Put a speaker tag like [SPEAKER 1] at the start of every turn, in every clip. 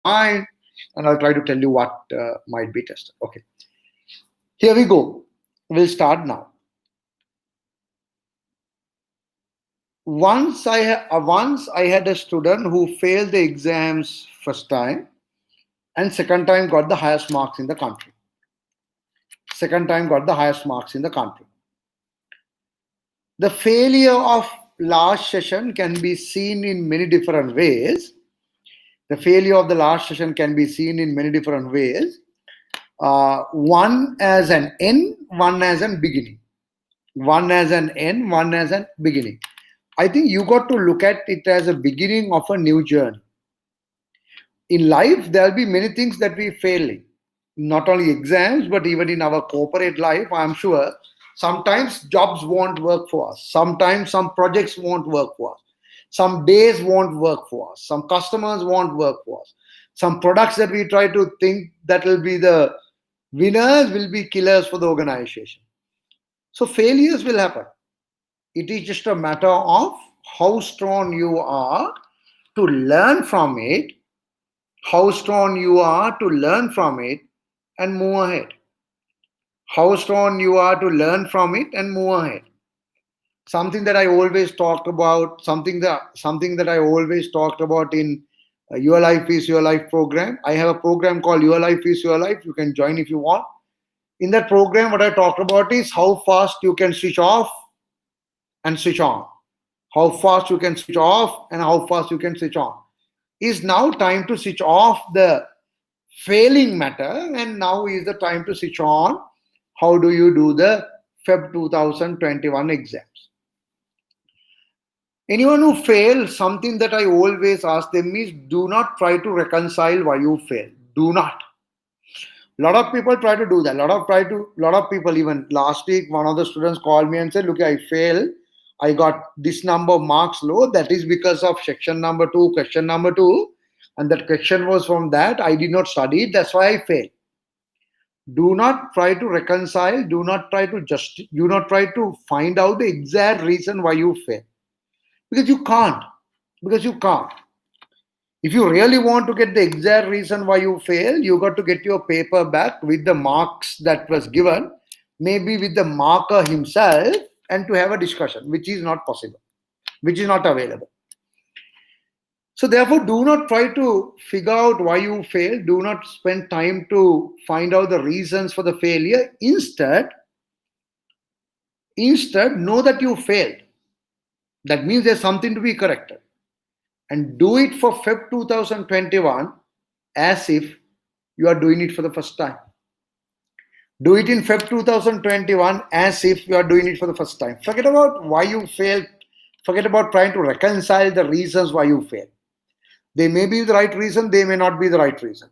[SPEAKER 1] mind, and I'll try to tell you what might be tested. Okay, here we go. We'll start now. Once I had a student who failed the exams first time and second time got the highest marks in the country. Second time got the highest marks in the country. The failure of last session can be seen in many different ways. The failure of the last session can be seen in many different ways. One as an end, one as an beginning. One as an end, one as an beginning. I think you got to look at it as a beginning of a new journey. In life, there'll be many things that we fail in. Not only exams, but even in our corporate life, I'm sure sometimes jobs won't work for us. Sometimes some projects won't work for us. Some days won't work for us. Some customers won't work for us. Some products that we try to think that will be the winners will be killers for the organization. So failures will happen. It is just a matter of how strong you are to learn from it, how strong you are to learn from it and move ahead. How strong you are to learn from it and move ahead. Something that I always talked about, something that I always talked about in Your Life is Your Life program. I have a program called Your Life is Your Life. You can join if you want. In that program, what I talked about is how fast you can switch off and switch on. How fast you can switch off and how fast you can switch on. Is now time to switch off the failing matter, and now is the time to switch on. How do you do the Feb 2021 exams? Anyone who fails, something that I always ask them is do not try to reconcile why you fail. Do not. A lot of people try to do that. Lot of people, even last week, one of the students called me and said, look, I failed. I got this number of marks low. That is because of section number 2, question number 2. And that question was from that. I did not study it. That's why I failed. Do not try to reconcile. Do not try to find out the exact reason why you fail. Because you can't. If you really want to get the exact reason why you fail, you got to get your paper back with the marks that was given, maybe with the marker himself, and to have a discussion, which is not possible, which is not available. So therefore, do not try to figure out why you failed. Do not spend time to find out the reasons for the failure. Instead, know that you failed. That means there's something to be corrected. And do it for Feb 2021 as if you are doing it for the first time. Do it in Feb 2021 as if you are doing it for the first time. Forget about why you failed. Forget about trying to reconcile the reasons why you failed. They may be the right reason, they may not be the right reason.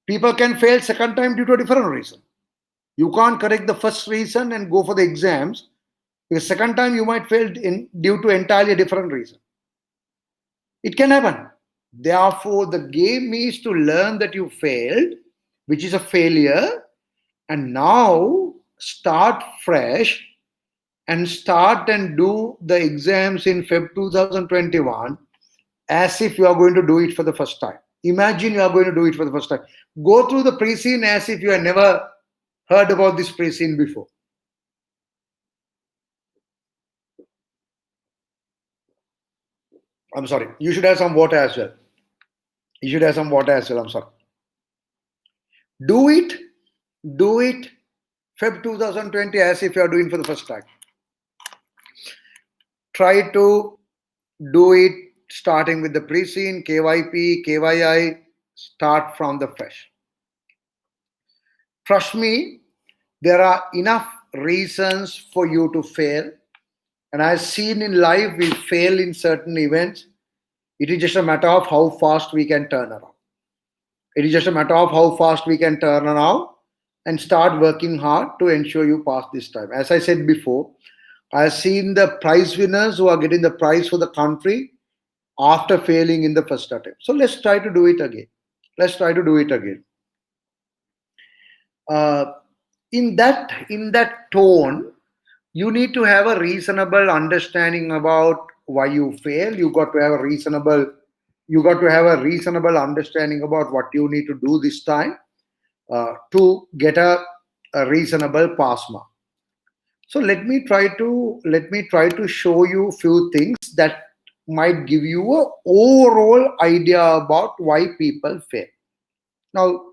[SPEAKER 1] People can fail second time due to a different reason. You can't correct the first reason and go for the exams, because second time you might fail due to entirely different reason. It can happen. Therefore, the game is to learn that you failed, which is a failure, and now start fresh and start and do the exams in Feb 2021 as if you are going to do it for the first time. Imagine you are going to do it for the first time. Go through the pre-scene as if you have never heard about this pre-scene before. I'm sorry. You should have some water as well. I'm sorry. Do it Feb 2020 as if you are doing for the first time. Try to do it starting with the pre-scene, KYP, KYI, start from the fresh. Trust me, there are enough reasons for you to fail. And I've seen in life, we fail in certain events. It is just a matter of how fast we can turn around. And start working hard to ensure you pass this time. As I said before, I've seen the prize winners who are getting the prize for the country after failing in the first attempt. So let's try to do it again. In that tone, you need to have a reasonable understanding about why you fail. You got to have a reasonable You got to have a reasonable understanding about what you need to do this time to get a reasonable pass mark. So let me try to show you few things that might give you a overall idea about why people fail. Now,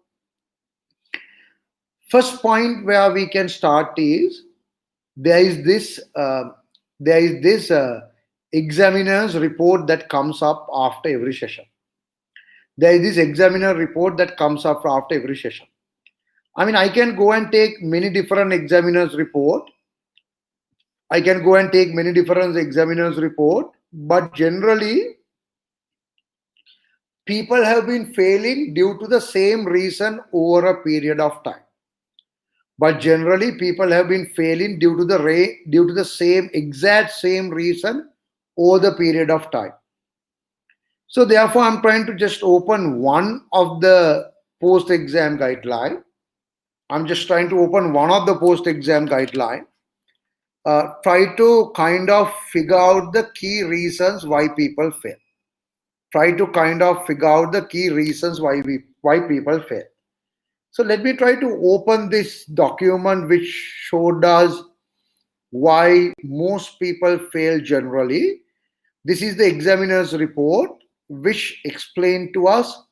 [SPEAKER 1] first point where we can start is there is this examiner's report that comes up after every session. There is this examiner report that comes up after every session. I mean, I can go and take many different examiners report. I can go and take many different examiners report, but generally people have been failing due to the same reason over a period of time. But generally people have been failing due to the same exact same reason over the period of time. So therefore, I'm trying to just open one of the post-exam guideline. I'm just trying to open one of the post-exam guideline. Try to kind of figure out the key reasons why people fail. Try to kind of figure out the key reasons why people fail. So let me try to open this document which showed us why most people fail generally. This is the examiner's report which explained to us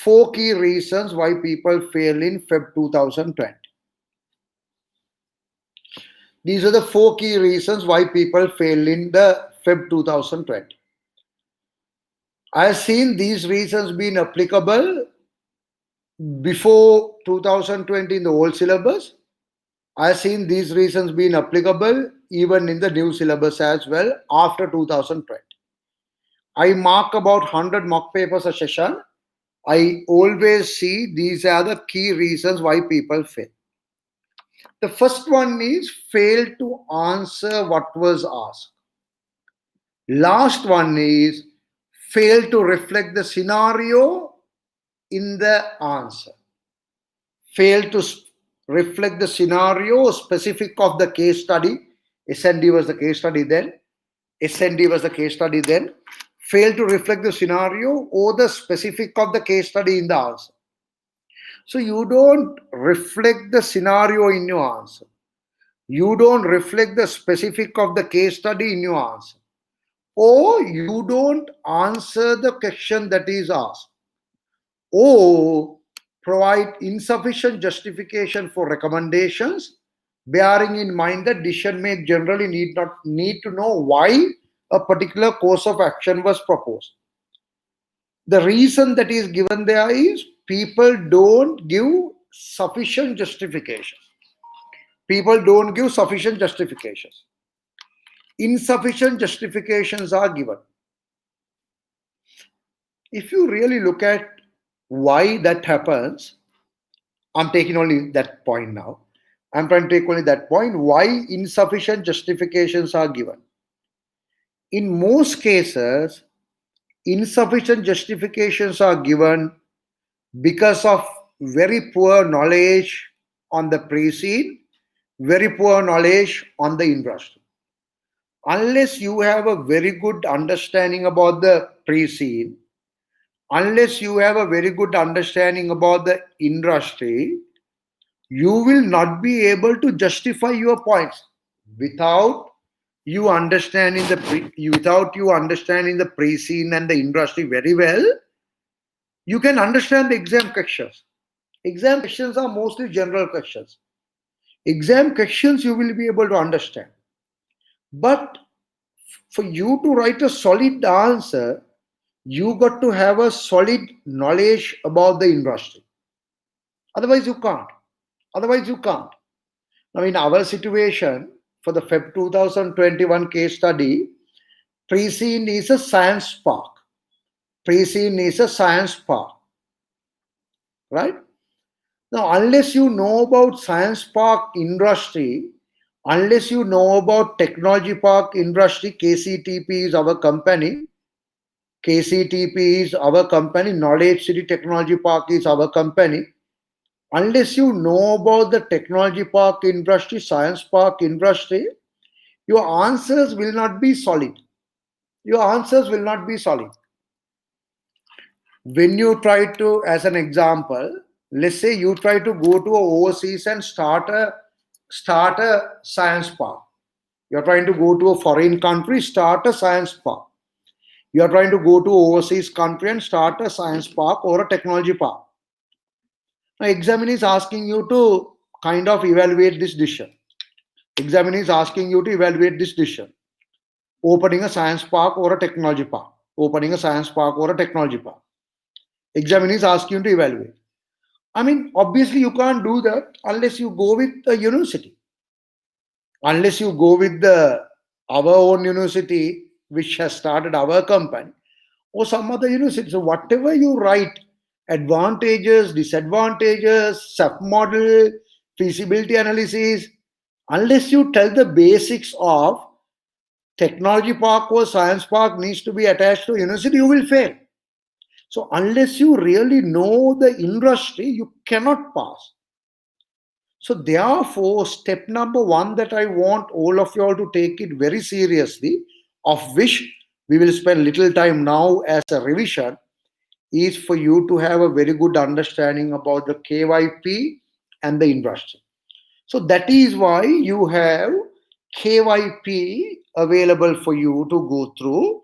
[SPEAKER 1] 4 key reasons why people fail in Feb 2020. These are the 4 key reasons why people fail in the Feb 2020. I have seen these reasons being applicable before 2020 in the old syllabus. I have seen these reasons being applicable even in the new syllabus as well after 2020. I mark about 100 mock papers a session. I always see these are the key reasons why people fail. The first one is fail to answer what was asked. Last one is fail to reflect the scenario in the answer. Fail to reflect the scenario specific of the case study. SND was the case study then. SND was the case study then. Fail to reflect the scenario or the specific of the case study in the answer. So you don't reflect the scenario in your answer. You don't reflect the specific of the case study in your answer. Or you don't answer the question that is asked. Or provide insufficient justification for recommendations, bearing in mind that decision makers generally need to know why a particular course of action was proposed. The reason that is given there is people don't give sufficient justifications. People don't give sufficient justifications. Insufficient justifications are given. If you really look at why that happens, I'm taking only that point now. I'm trying to take only that point, why insufficient justifications are given. In most cases, insufficient justifications are given because of very poor knowledge on the pre-scene, very poor knowledge on the industry. Unless you have a very good understanding about the pre-scene, unless you have a very good understanding about the industry, you will not be able to justify your points without you understanding the pre-scene and the industry very well. You can understand the exam questions. Exam questions are mostly general questions. Exam questions you will be able to understand. But for you to write a solid answer, you got to have a solid knowledge about the industry. Otherwise you can't. Now in our situation, for the Feb 2021 case study, pre-scene is a science park. Pre-scene is a science park. Right? Now, unless you know about science park industry, unless you know about technology park industry, KCTP is our company. KCTP is our company. Knowledge City Technology Park is our company. Unless you know about the technology park industry, science park industry, your answers will not be solid. Your answers will not be solid. When you try to, as an example, let's say you try to go to overseas and start a science park. You're trying to go to a foreign country, start a science park. You are trying to go to overseas country and start a science park or a technology park. Now, examiner is asking you to kind of evaluate this decision. Examiner is asking you to evaluate this decision. Opening a science park or a technology park. Opening a science park or a technology park. Examiner is asking you to evaluate. I mean, obviously, you can't do that unless you go with a university. Unless you go with our own university, which has started our company, or some other university. So, whatever you write, advantages, disadvantages, submodel, feasibility analysis, unless you tell the basics of technology park or science park needs to be attached to university, you will fail. So unless you really know the industry, you cannot pass. So therefore, step number one that I want all of you all to take it very seriously, of which we will spend little time now as a revision, is for you to have a very good understanding about the KYP and the industry. So that is why you have KYP available for you to go through,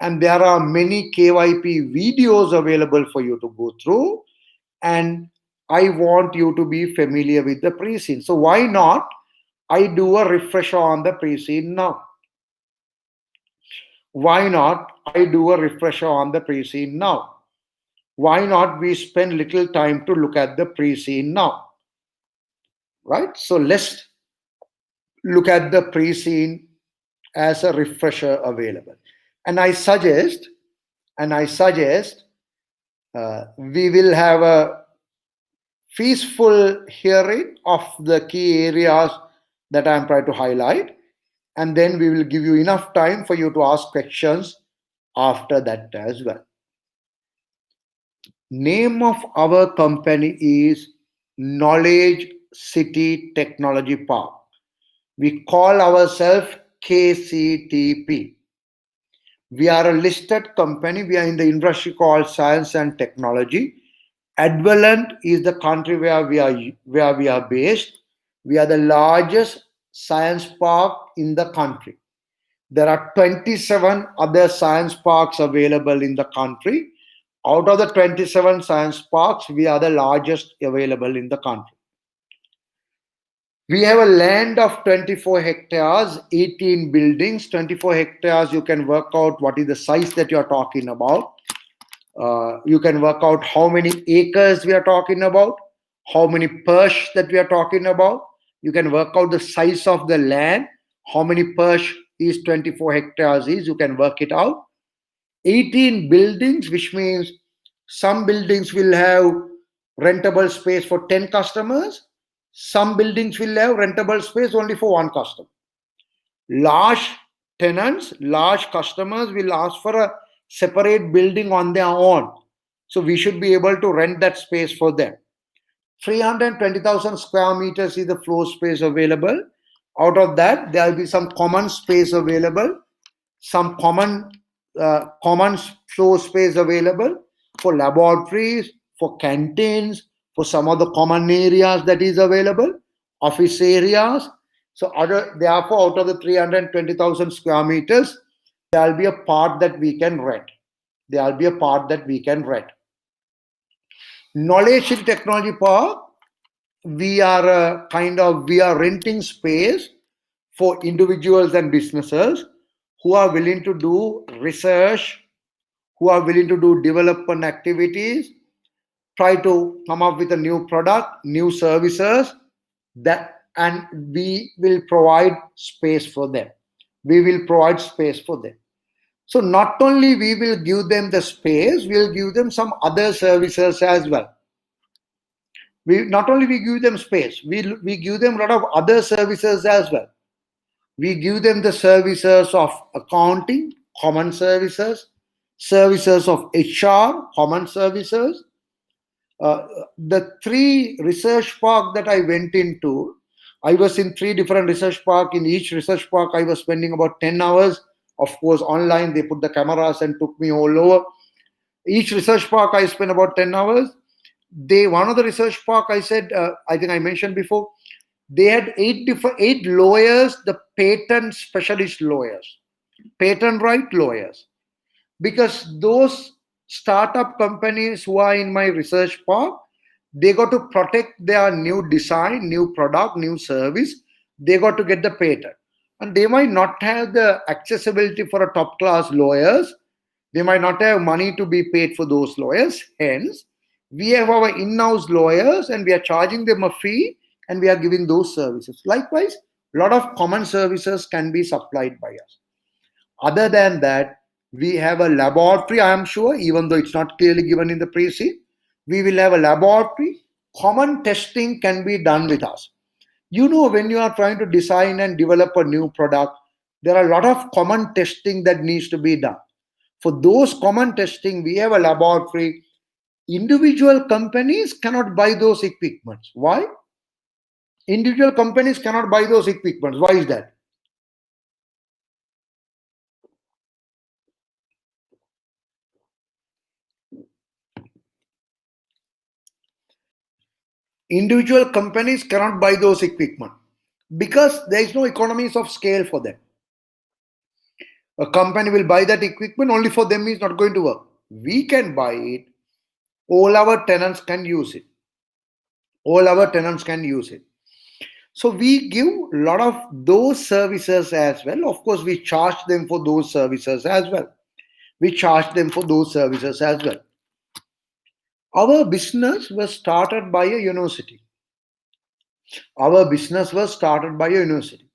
[SPEAKER 1] and there are many KYP videos available for you to go through, and I want you to be familiar with the pre-scene. So why not I do a refresher on the pre-scene now? Why not I do a refresher on the pre-scene now? Why not we spend little time to look at the pre-scene now? Right? So let's look at the pre-scene as a refresher available. And I suggest, we will have a peaceful hearing of the key areas that I am trying to highlight, and then we will give you enough time for you to ask questions after that as well. Name of our company is Knowledge City Technology Park. We call ourselves KCTP. We are a listed company. We are in the industry called science and technology. Advalent is the country where we are based. We are the largest science park in the country. There are 27 other science parks available in the country. Out of the 27 science parks, we are the largest available in the country. We have a land of 24 hectares, 18 buildings. 24 hectares, you can work out what is the size that you are talking about. You can work out how many acres we are talking about, how many perch that we are talking about. You can work out the size of the land, how many perch is 24 hectares is, you can work it out. 18 buildings, which means some buildings will have rentable space for 10 customers. Some buildings will have rentable space only for one customer. Large tenants, large customers will ask for a separate building on their own. So we should be able to rent that space for them. 320,000 square meters is the floor space available. Out of that, there will be some common space available, some common floor space available for laboratories, for canteens, for some of the common areas that is available, office areas. So therefore, out of the 320,000 square meters, there will be a part that we can rent. There will be a part that we can rent. Knowledge City Technology Park, we are renting space for individuals and businesses who are willing to do research, who are willing to do development activities, try to come up with a new product, new services, and we will provide space for them. We will provide space for them. So not only we will give them the space, we will give them some other services as well. Not only we give them space, we give them a lot of other services as well. We give them the services of accounting, common services, services of HR, common services. The 3 research park that I went into, I was in 3 different research park. In each research park, I was spending about 10 hours. Of course, online, they put the cameras and took me all over. Each research park I spend about 10 hours. One of the research park I said, I think I mentioned before, they had eight lawyers, the patent specialist lawyers, patent right lawyers, because those startup companies who are in my research park, they got to protect their new design, new product, new service. They got to get the patent, and they might not have the accessibility for a top class lawyers. They might not have money to be paid for those lawyers. Hence, we have our in-house lawyers and we are charging them a fee and we are giving those services. Likewise, a lot of common services can be supplied by us. Other than that, we have a laboratory, I am sure, even though it's not clearly given in the pre-C, we will have a laboratory. Common testing can be done with us. When you are trying to design and develop a new product, there are a lot of common testing that needs to be done. For those common testing, we have a laboratory. Individual companies cannot buy those equipments. Why? Individual companies cannot buy those equipments. Why is that? Individual companies cannot buy those equipment because there is no economies of scale for them. A company will buy that equipment, only for them is not going to work. We can buy it. All our tenants can use it. All our tenants can use it. So we give a lot of those services as well. Of course, we charge them for those services as well. We charge them for those services as well. Our business was started by a university. Our business was started by a university.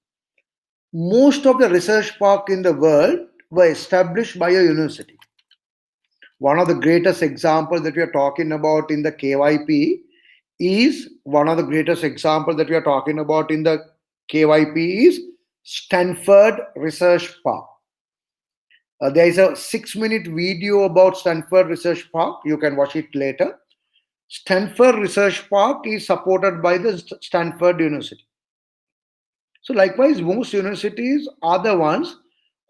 [SPEAKER 1] Most of the research parks in the world were established by a university. One of the greatest examples that we are talking about in the KYP is Stanford Research Park. There is a 6-minute video about Stanford Research Park. You can watch it later. Stanford Research Park is supported by the Stanford University. So likewise, most universities are the ones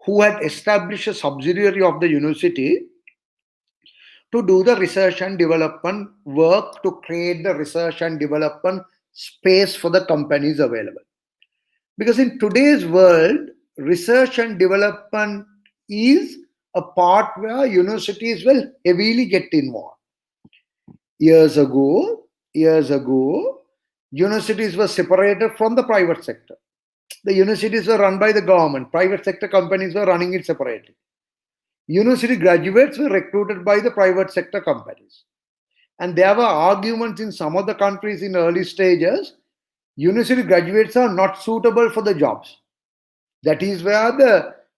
[SPEAKER 1] who had established a subsidiary of the university to do the research and development work, to create the research and development space for the companies available. Because in today's world, research and development is a part where universities will heavily get involved. Years ago, universities were separated from the private sector. The universities were run by the government. Private sector companies were running it separately. University graduates were recruited by the private sector companies. And there were arguments in some of the countries in early stages. University graduates are not suitable for the jobs. That is where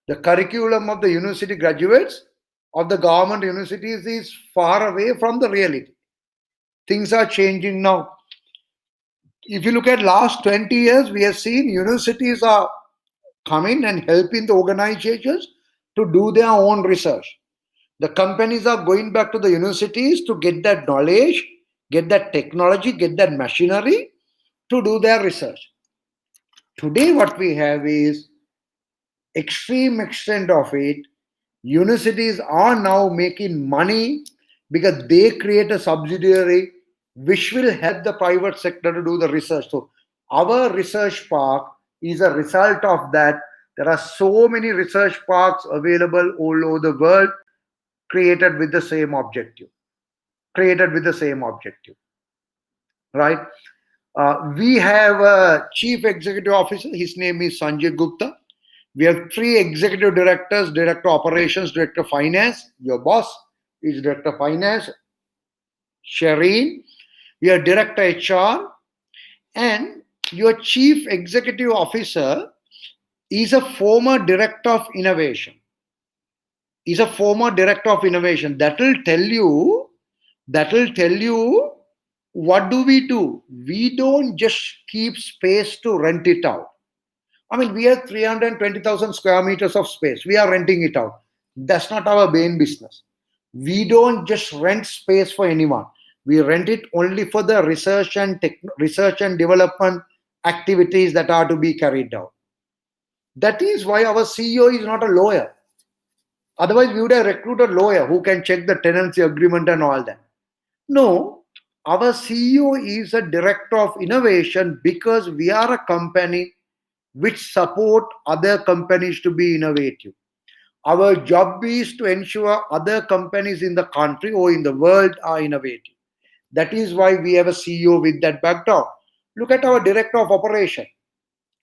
[SPEAKER 1] the curriculum of the university graduates of the government universities is far away from the reality. Things are changing now. If you look at last 20 years, we have seen universities are coming and helping the organizations to do their own research. The companies are going back to the universities to get that knowledge, get that technology, get that machinery to do their research. Today, what we have is extreme extent of it. Universities are now making money because they create a subsidiary which will help the private sector to do the research. So our research park is a result of that. There are so many research parks available all over the world, created with the same objective. Right? We have a chief executive officer. His name is Sanjay Gupta. We have 3 executive directors: director operations, director finance. Your boss is director finance, Shireen. We have director HR, and your chief executive officer is a former director of innovation. That will tell you what do. We don't just keep space to rent it out. I mean, we have 320,000 square meters of space. We are renting it out. That's not our main business. We don't just rent space for anyone. We rent it only for the research and development activities that are to be carried out. That is why our CEO is not a lawyer. Otherwise, we would have recruited a lawyer who can check the tenancy agreement and all that. No, our CEO is a director of innovation because we are a company which support other companies to be innovative. Our job is to ensure other companies in the country or in the world are innovative. That is why we have a CEO with that background. Look at our director of operation.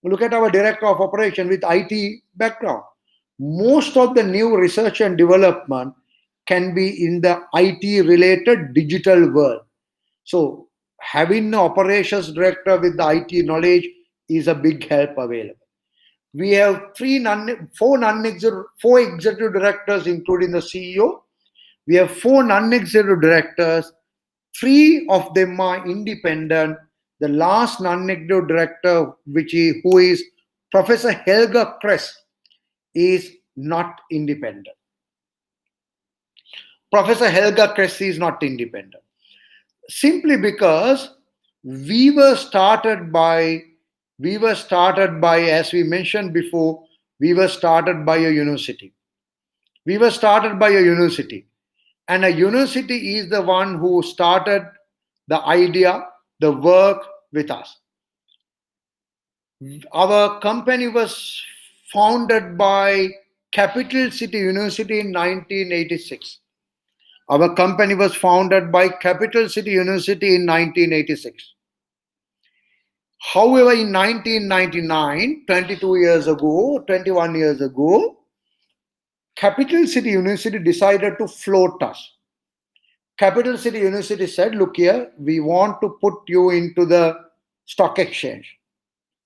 [SPEAKER 1] Look at our director of operation with IT background. Most of the new research and development can be in the IT related digital world. So having an operations director with the IT knowledge is a big help available. We have four executive directors, including the CEO. We have four non-executive directors. Three of them are independent. The last non-executive director, who is Professor Helga Kress, is not independent. Professor Helga Kress is not independent. Simply because we were started by, as we mentioned before, we were started by a university. We were started by a university. And a university is the one who started the idea, the work with us. Our company was founded by Capital City University in 1986. Our company was founded by Capital City University in 1986. However, in 1999, 22 years ago, 21 years ago, Capital City University decided to float us. Capital City University said, look here, we want to put you into the stock exchange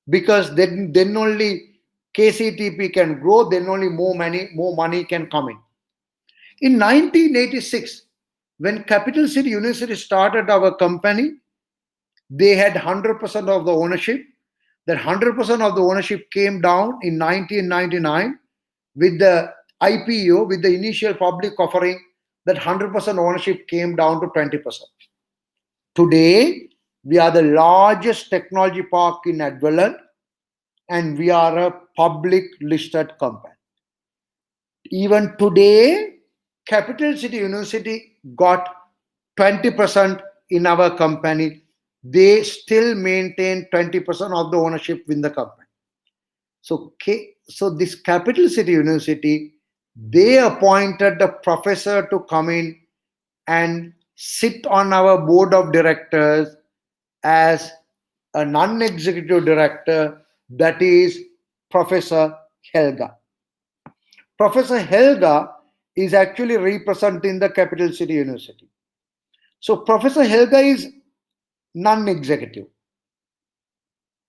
[SPEAKER 1] because then only KCTP can grow, then only more money can come in. In 1986, when Capital City University started our company, they had 100% of the ownership. That 100% of the ownership came down in 1999 with the IPO, with the initial public offering. That 100% ownership came down to 20%. Today, we are the largest technology park in Advaland, and we are a public listed company. Even today, Capital City University got 20% in our company. They still maintain 20% of the ownership in the company. So this Capital City University, they appointed a professor to come in and sit on our board of directors as a non-executive director, that is Professor Helga. Professor Helga is actually representing the Capital City University. So Professor Helga is non-executive.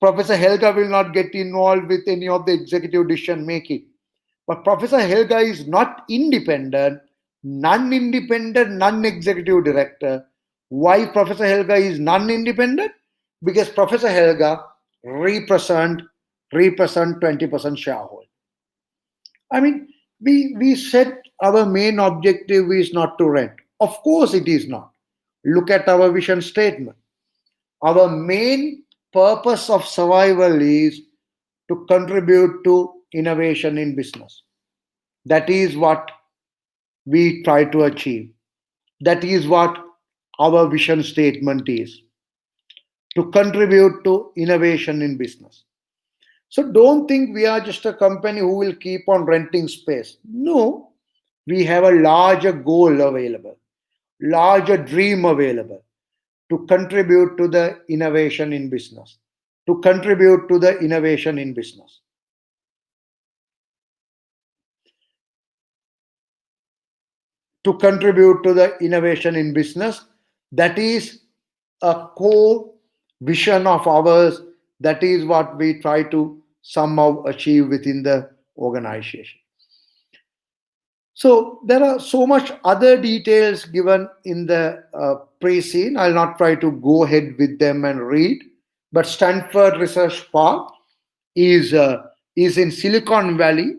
[SPEAKER 1] Professor Helga will not get involved with any of the executive decision making. But Professor Helga is not independent, non-executive director. Why Professor Helga is non-independent? Because Professor Helga represent 20% shareholder. I mean, we said our main objective is not to rent. Of course it is not. Look at our vision statement. Our main purpose of survival is to contribute to innovation in business. That is what we try to achieve. That is what our vision statement is. To contribute to innovation in business. So don't think we are just a company who will keep on renting space. No, we have a larger goal available, larger dream available to contribute to the innovation in business. To contribute to the innovation in business. To contribute to the innovation in business. That is a core vision of ours. That is what we try to somehow achieve within the organization. So there are so much other details given in the pre-scene. I'll not try to go ahead with them and read. But Stanford Research Park is in Silicon Valley.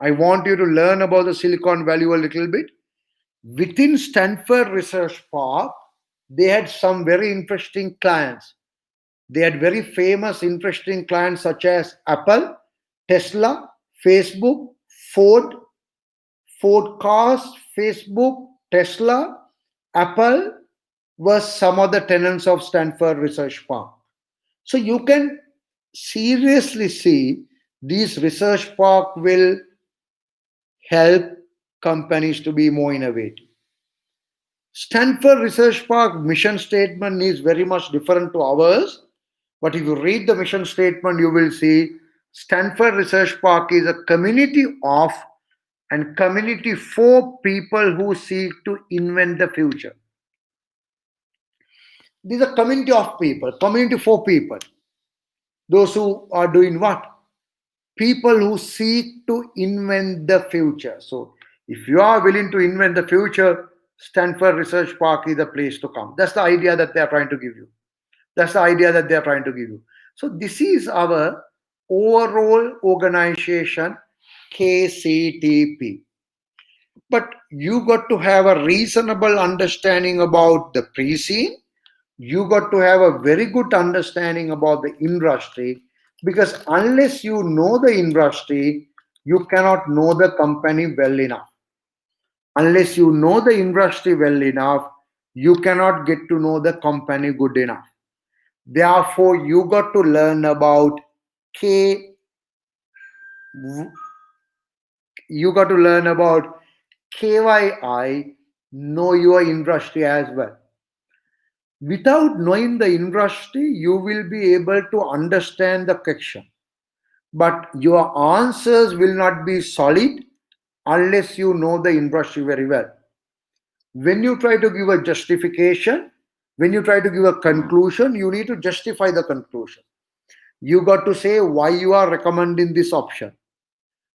[SPEAKER 1] I want you to learn about the Silicon Valley a little bit. Within Stanford Research Park, they had some very interesting clients. They had very famous, interesting clients such as Apple, Tesla, Facebook, Ford, Ford Cars, Facebook, Tesla, Apple were some of the tenants of Stanford Research Park. So you can seriously see these research park will help companies to be more innovative. Stanford Research Park mission statement is very much different to ours, but if you read the mission statement, you will see Stanford Research Park is a community of and community for people who seek to invent the future. These are community of people, community for people. Those who are doing what? People who seek to invent the future. So if you are willing to invent the future, Stanford Research Park is the place to come. That's the idea that they are trying to give you. That's the idea that they are trying to give you. So this is our overall organization, KCTP. But you got to have a reasonable understanding about the pre-scene. You got to have a very good understanding about the industry, because unless you know the industry, you cannot know the company well enough. Unless you know the industry well enough, you cannot get to know the company good enough. Therefore, you got to learn about K. You got to learn about KYI, know your industry as well. Without knowing the industry, you will be able to understand the question. But your answers will not be solid unless you know the industry very well. When you try to give a justification, when you try to give a conclusion, you need to justify the conclusion. You got to say why you are recommending this option.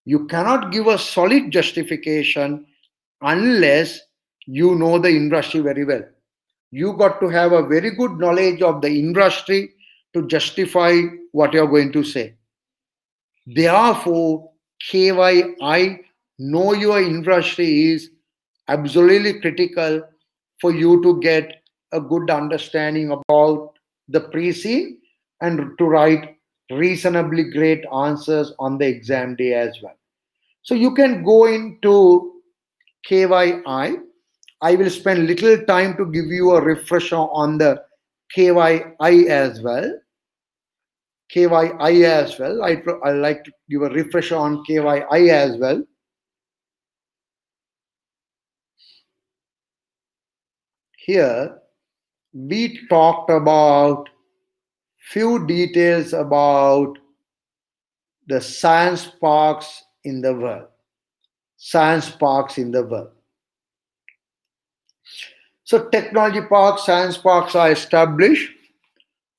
[SPEAKER 1] You cannot give a solid justification unless you know the industry very well. You got to have a very good knowledge of the industry to justify what you're going to say. Therefore, KYI, know your industry, is absolutely critical for you to get a good understanding about the pre-scene and to write reasonably great answers on the exam day as well. So you can go into KYI. I will spend little time to give you a refresher on the KYI as well. KYI as well. I like to give a refresher on KYI as well. Here, we talked about few details about the science parks in the world. Science parks in the world. So technology parks, science parks are established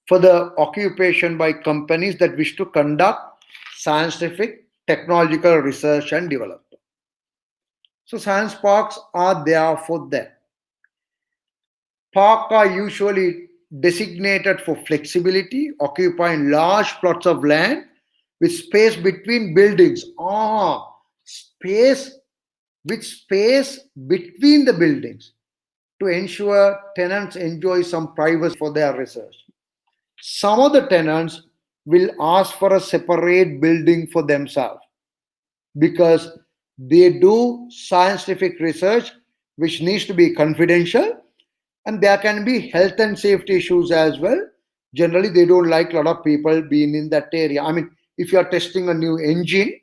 [SPEAKER 1] for the occupation by companies that wish to conduct scientific, technological research and development. So science parks are there for that. Parks are usually designated for flexibility, occupying large plots of land with space between buildings. Space between the buildings to ensure tenants enjoy some privacy for their research. Some of the tenants will ask for a separate building for themselves because they do scientific research which needs to be confidential, and there can be health and safety issues as well. Generally, they don't like a lot of people being in that area. I mean, if you are testing a new engine,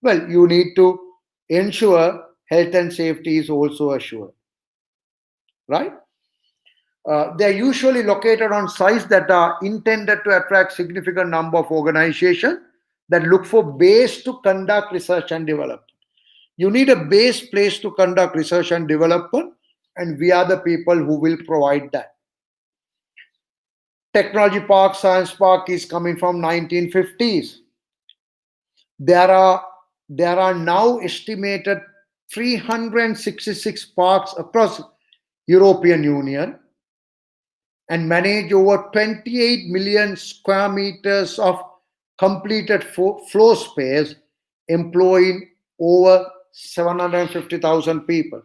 [SPEAKER 1] well, you need to ensure health and safety is also assured, right? They are usually located on sites that are intended to attract significant number of organizations that look for base to conduct research and development. You need a base place to conduct research and development, and we are the people who will provide that. Technology Park, Science Park is coming from 1950s. There are now estimated 366 parks across European Union and manage over 28 million square meters of completed floor space, employing over 750,000 people.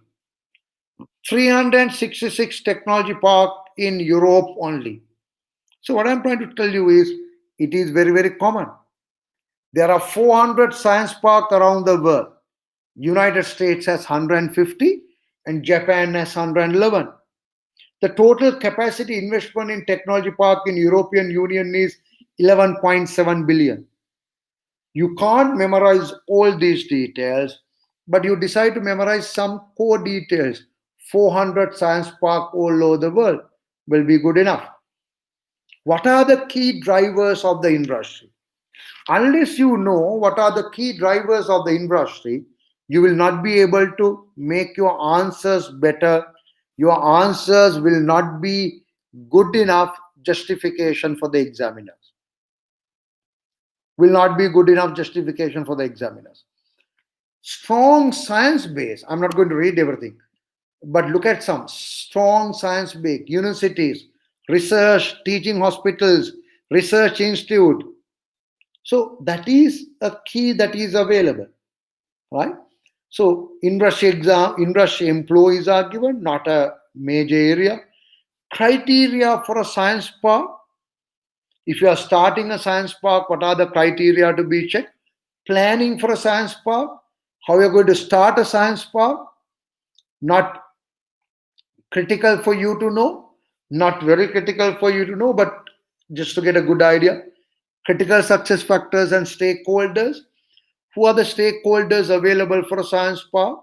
[SPEAKER 1] 366 technology park in Europe only. So what I'm trying to tell you is, it is very, very common. There are 400 science parks around the world. United States has 150 and Japan has 111. The total capacity investment in technology park in European Union is 11.7 billion. You can't memorize all these details, but you decide to memorize some core details. 400 science park all over the world will be good enough. What are the key drivers of the industry? Unless you know what are the key drivers of the industry, you will not be able to make your answers better. Your answers will not be good enough justification for the examiners. Will not be good enough justification for the examiners. Strong science base. I'm not going to read everything, but look at some strong science base. Universities, research, teaching hospitals, research institute. So that is a key that is available, right? So industry employees are given, not a major area. Criteria for a science park. If you are starting a science park, what are the criteria to be checked? Planning for a science park, how you're going to start a science park, not critical for you to know, not very critical for you to know, but just to get a good idea. Critical success factors and stakeholders. Who are the stakeholders available for a science park,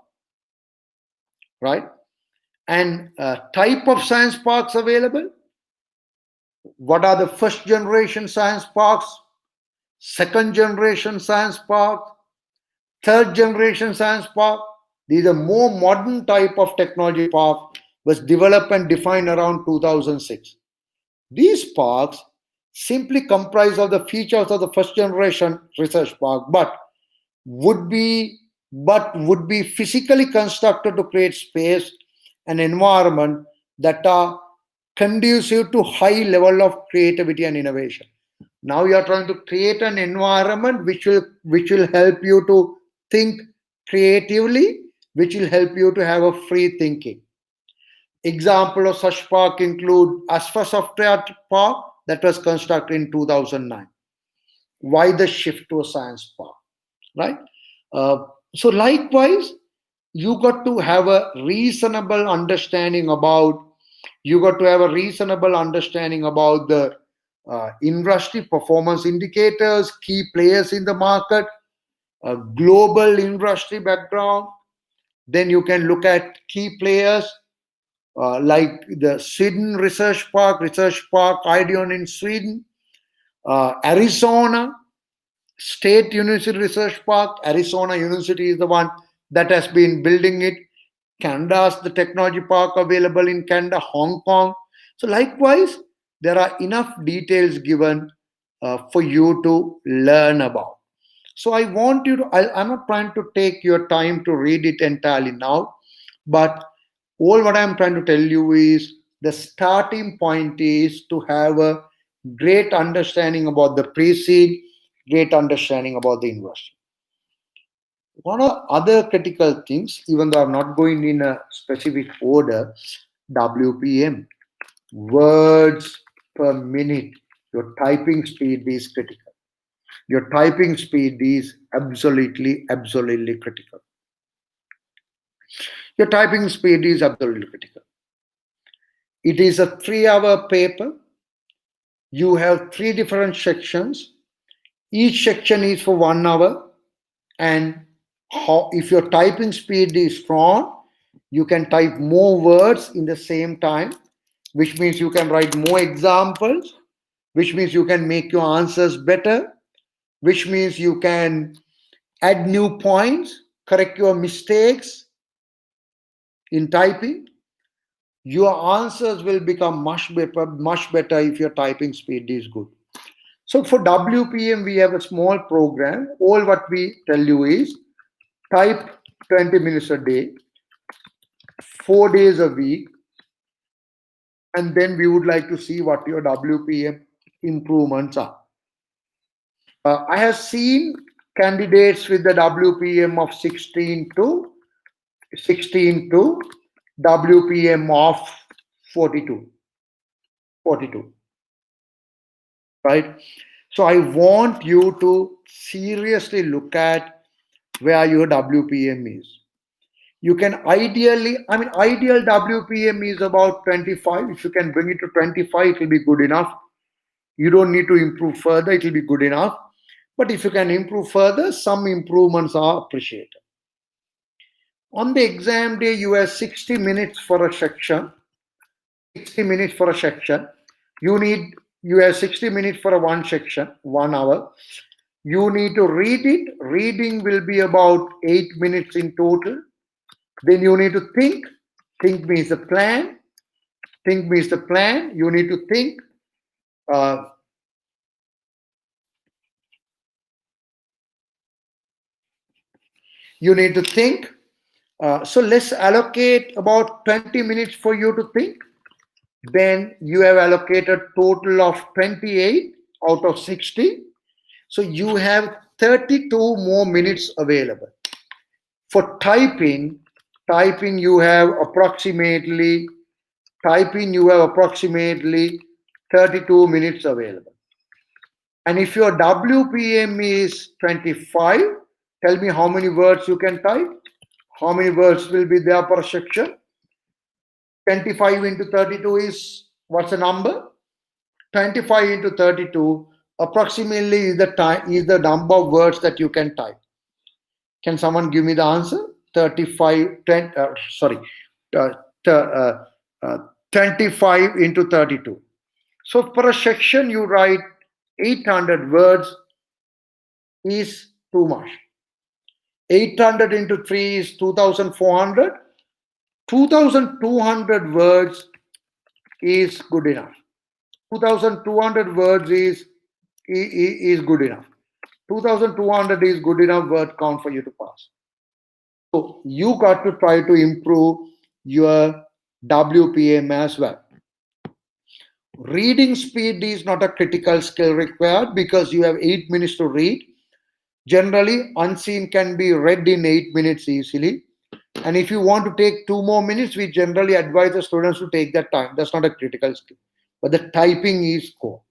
[SPEAKER 1] right? And type of science parks available. What are the first generation science parks, second generation science park, third generation science park? These are more modern type of technology park was developed and defined around 2006. These parks simply comprise of the features of the first generation research park, but would be physically constructed to create space and environment that are conducive to high level of creativity and innovation. Now you are trying to create an environment which will help you to think creatively, which will help you to have a free thinking. Example of such park include Asfa Software Park that was constructed in 2009. Why the shift to a science park, right? So likewise, you got to have a reasonable understanding about the industry performance indicators, key players in the market, global industry background. Then you can look at key players like the Sweden Research Park, Ideon in Sweden, Arizona State University Research Park. Arizona University is the one that has been building it. Canada's the technology park available in Canada, Hong Kong. So likewise, there are enough details given for you to learn about. So I want you to, I'm not trying to take your time to read it entirely now, but all what I'm trying to tell you is the starting point is to have a great understanding about the pre-seed, great understanding about the industry. One of other critical things, even though I'm not going in a specific order, WPM, words per minute. Your typing speed is critical. Your typing speed is absolutely critical. Your typing speed is absolutely critical. It is a 3-hour paper. You have 3 different sections. Each section is for 1 hour. And if your typing speed is strong, you can type more words in the same time, which means you can write more examples, which means you can make your answers better, which means you can add new points, correct your mistakes in typing. Your answers will become much better if your typing speed is good. So for WPM, we have a small program. All what we tell you is type 20 minutes a day, 4 days a week, and then we would like to see what your WPM improvements are. I have seen candidates with the WPM of 16 to WPM of 42, right? So I want you to seriously look at where your WPM is. You can ideally, ideal WPM is about 25. If you can bring it to 25, it will be good enough. You don't need to improve further, it will be good enough. But if you can improve further, some improvements are appreciated. On the exam day, you have 60 minutes for a section. 60 minutes for a section. You have 60 minutes for a one section, 1 hour. You need to read it. Reading will be about 8 minutes in total. Then you need to think. Think means the plan. Think means the plan. You need to think. You need to think. So let's allocate about 20 minutes for you to think. Then you have allocated total of 28 out of 60. So you have 32 more minutes available. For typing you have approximately 32 minutes available. And if your WPM is 25, tell me how many words you can type. How many words will be there per section? 25 into 32 is, what's the number? 25 into 32 approximately is the number of words that you can type. Can someone give me the answer? 25 into 32. So per section you write 800 words is too much. 800 into 3 is 2,400. 2,200 words is good enough. 2,200 words is good enough. 2,200 is good enough word count for you to pass. So you got to try to improve your WPM as well. Reading speed is not a critical skill required because you have 8 minutes to read. Generally, unseen can be read in 8 minutes easily. And if you want to take 2 more minutes, we generally advise the students to take that time. That's not a critical skill. But the typing is core.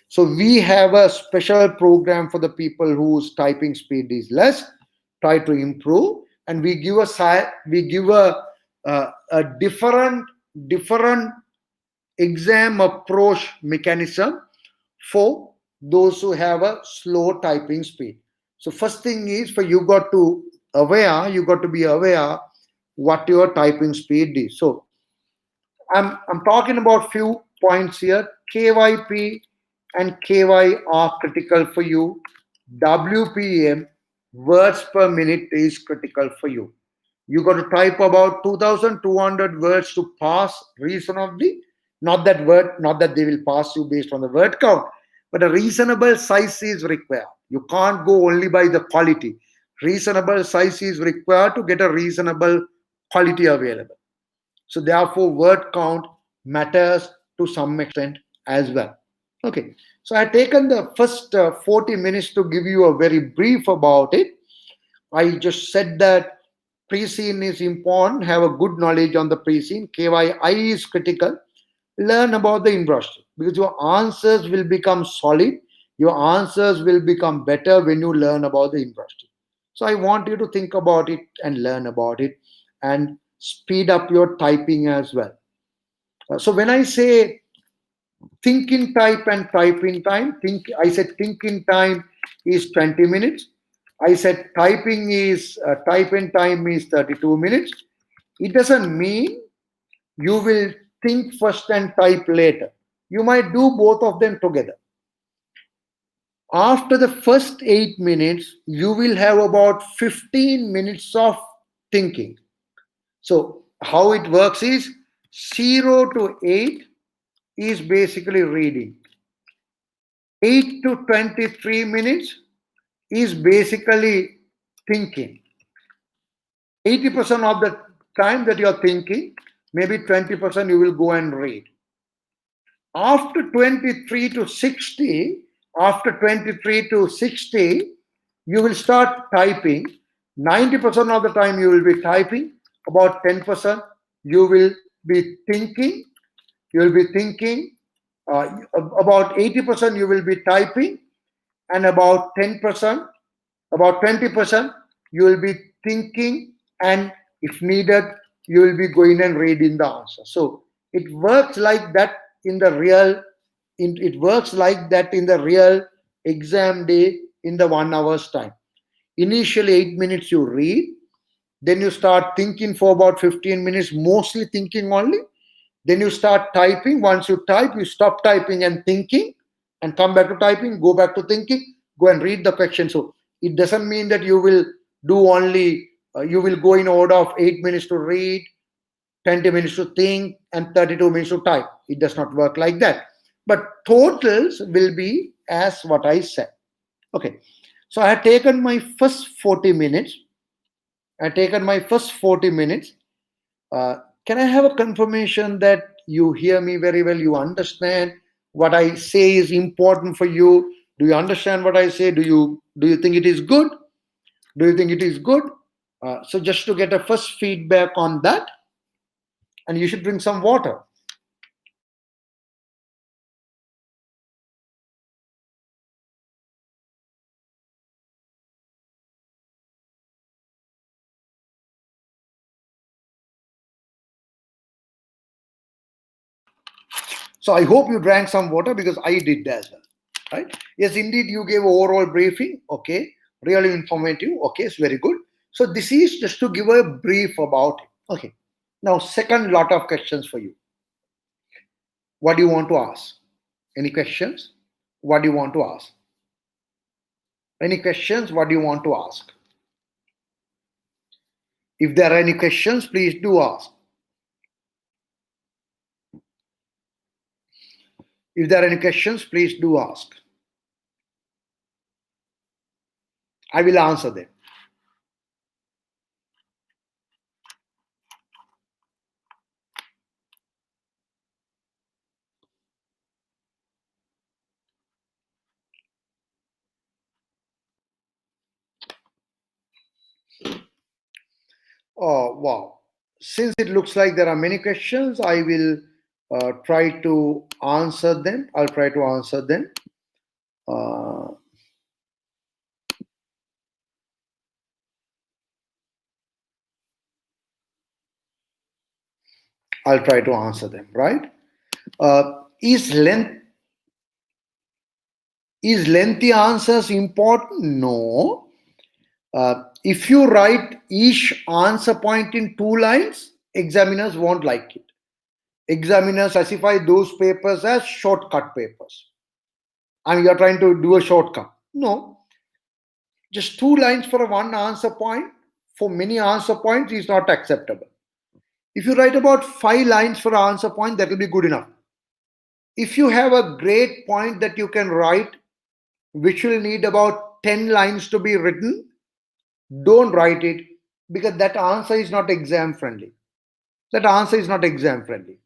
[SPEAKER 1] So we have a special program for the people whose typing speed is less, try to improve, and we give a different exam approach mechanism for those who have a slow typing speed. So first thing is, for you got to be aware what your typing speed is. So I'm talking about few points here. KYP and KY are critical for you. WPM, words per minute, is critical for you. You got to type about 2,200 words to pass reasonably. Not that they will pass you based on the word count, but a reasonable size is required. You can't go only by the quality. Reasonable size is required to get a reasonable quality available. So therefore, word count matters to some extent as well. Okay, so I've taken the first 40 minutes to give you a very brief about it. I just said that pre-scene is important. Have a good knowledge on the pre-scene. KYI is critical. Learn about the industry because your answers will become solid. Your answers will become better when you learn about the industry. So I want you to think about it and learn about it and speed up your typing as well. So when I say think in type and type in time, I said think in time is 20 minutes. I said type in time is 32 minutes. It doesn't mean you will think first and type later. You might do both of them together. After the first 8 minutes, you will have about 15 minutes of thinking. So how it works is 0 to 8 is basically reading. 8 to 23 minutes is basically thinking. 80% of the time that you're thinking, maybe 20% you will go and read. After 23 to 60, you will start typing. 90% of the time you will be typing. About 10% you will be thinking. About 80% you will be typing, and about 20% you will be thinking, and if needed, you will be going and reading the answer. So it works like that in the real, it works like that in the real exam day in the 1 hour's time. Initially 8 minutes you read, then you start thinking for about 15 minutes, mostly thinking only. Then you start typing. Once you type, you stop typing and thinking and come back to typing, go back to thinking, go and read the question. So it doesn't mean that you will do only, you will go in order of 8 minutes to read, 20 minutes to think, and 32 minutes to type. It does not work like that. But totals will be as what I said. Okay. So I had taken my first 40 minutes. I had taken my first 40 minutes. Can I have a confirmation that you hear me very well? You understand what I say is important for you? Do you understand what I say? Do you think it is good? Do you think it is good? So just to get a first feedback on that, and you should drink some water. So I hope you drank some water because I did as well. Right? Yes, indeed, you gave overall briefing. Okay, really informative. Okay, it's very good. So this is just to give a brief about it. Okay. Now, second lot of questions for you. What do you want to ask? Any questions? What do you want to ask? Any questions? What do you want to ask? If there are any questions, please do ask. If there are any questions, please do ask. I will answer them. Oh, wow. Since it looks like there are many questions, I will try to answer them. I'll try to answer them. Uh, I'll try to answer them, right? Is lengthy answers important? No. If you write each answer point in 2 lines, examiners won't like it. Examiners classify those papers as shortcut papers. And you're trying to do a shortcut. No. Just 2 lines for one answer point, for many answer points, is not acceptable. If you write about 5 lines for an answer point, that will be good enough. If you have a great point that you can write, which will need about 10 lines to be written, don't write it, because that answer is not exam friendly. That answer is not exam friendly.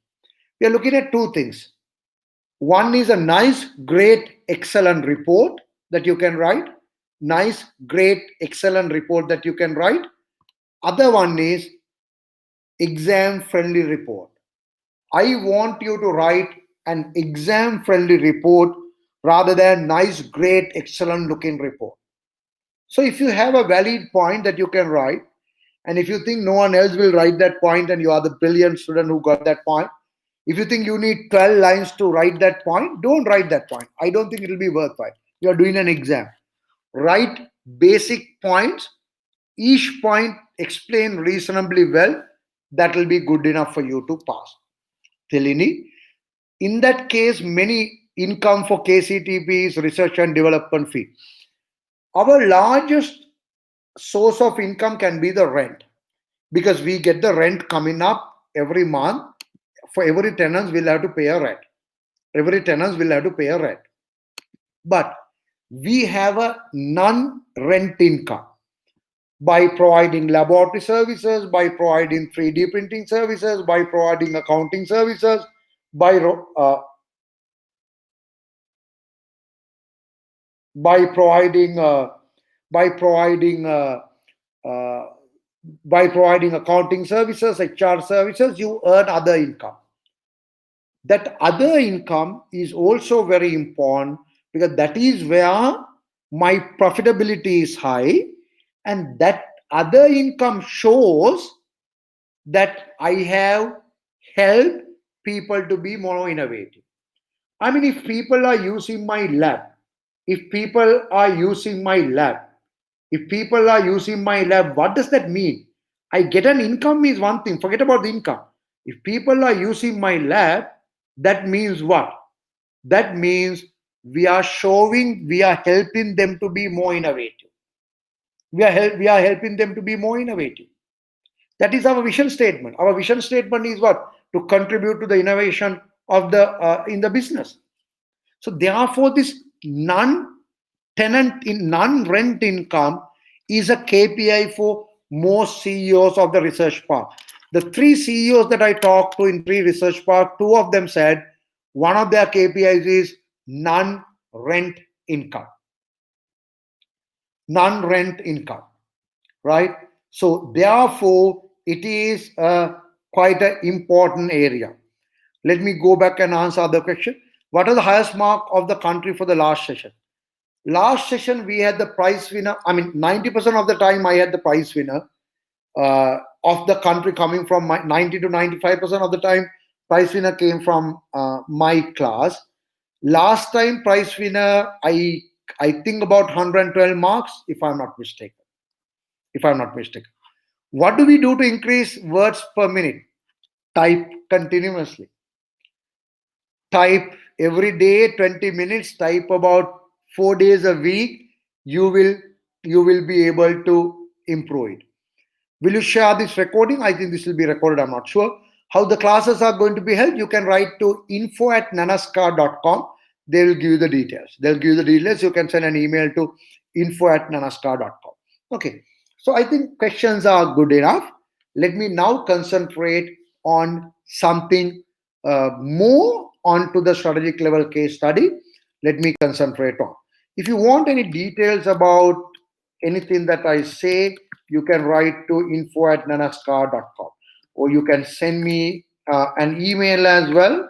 [SPEAKER 1] We are looking at two things. One is a nice, great, excellent report that you can write. Nice, great, excellent report that you can write. Other one is exam friendly report. I want you to write an exam friendly report rather than nice, great, excellent looking report. So if you have a valid point that you can write, and if you think no one else will write that point and you are the brilliant student who got that point, if you think you need 12 lines to write that point, don't write that point. I don't think it will be worthwhile. You are doing an exam. Write basic points. Each point explain reasonably well. That will be good enough for you to pass. Telini. In that case, many income for KCTP is research and development fee. Our largest source of income can be the rent, because we get the rent coming up every month. For every tenant, we'll have to pay a rent. Every tenant will have to pay a rent. But we have a non-rent income by providing laboratory services, by providing 3D printing services, by providing accounting services, by providing accounting services, HR services, you earn other income. That other income is also very important, because that is where my profitability is high, and that other income shows that I have helped people to be more innovative. I mean, if people are using my lab, if people are using my lab, if people are using my lab, what does that mean? I get an income is one thing, forget about the income. If people are using my lab, that means what? That means we are showing, we are helping them to be more innovative. We are helping them to be more innovative. That is our vision statement. Our vision statement is what? To contribute to the innovation of the in the business. So therefore, this non-tenant in non-rent income is a KPI for most CEOs of the research park. The three CEOs that I talked to in research park, two of them said one of their KPIs is non-rent income. Non-rent income, right? So therefore, it is quite an important area. Let me go back and answer the question. What is the highest mark of the country for the last session? Last session, we had the prize winner. I mean, 90% of the time, I had the prize winner of the country coming from 90 to 95% of the time, prize winner came from my class. Last time, prize winner, I think about 112 marks, if I'm not mistaken. If I'm not mistaken. What do we do to increase words per minute? Type continuously. Type every day 20 minutes, type about 4 days a week, you will be able to improve it. Will you share this recording? I think this will be recorded, I'm not sure. How the classes are going to be held, you can write to info@nanascar.com. They will give you the details. They'll give you the details. You can send an email to info@nanascar.com. Okay. So I think questions are good enough. Let me now concentrate on something more onto the strategic level case study. Let me concentrate on. If you want any details about anything that I say, you can write to info@nanascar.com, or you can send me an email as well.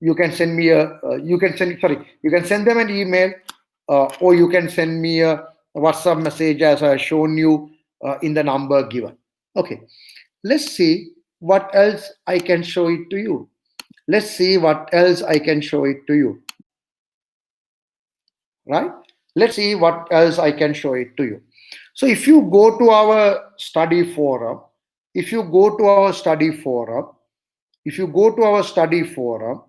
[SPEAKER 1] You can send me a you can send sorry you can send them an email, or you can send me a WhatsApp message as I shown you in the number given. Okay, let's see what else I can show it to you. Let's see what else I can show it to you. Right? Let's see what else I can show it to you. So if you go to our study forum, if you go to our study forum, if you go to our study forum,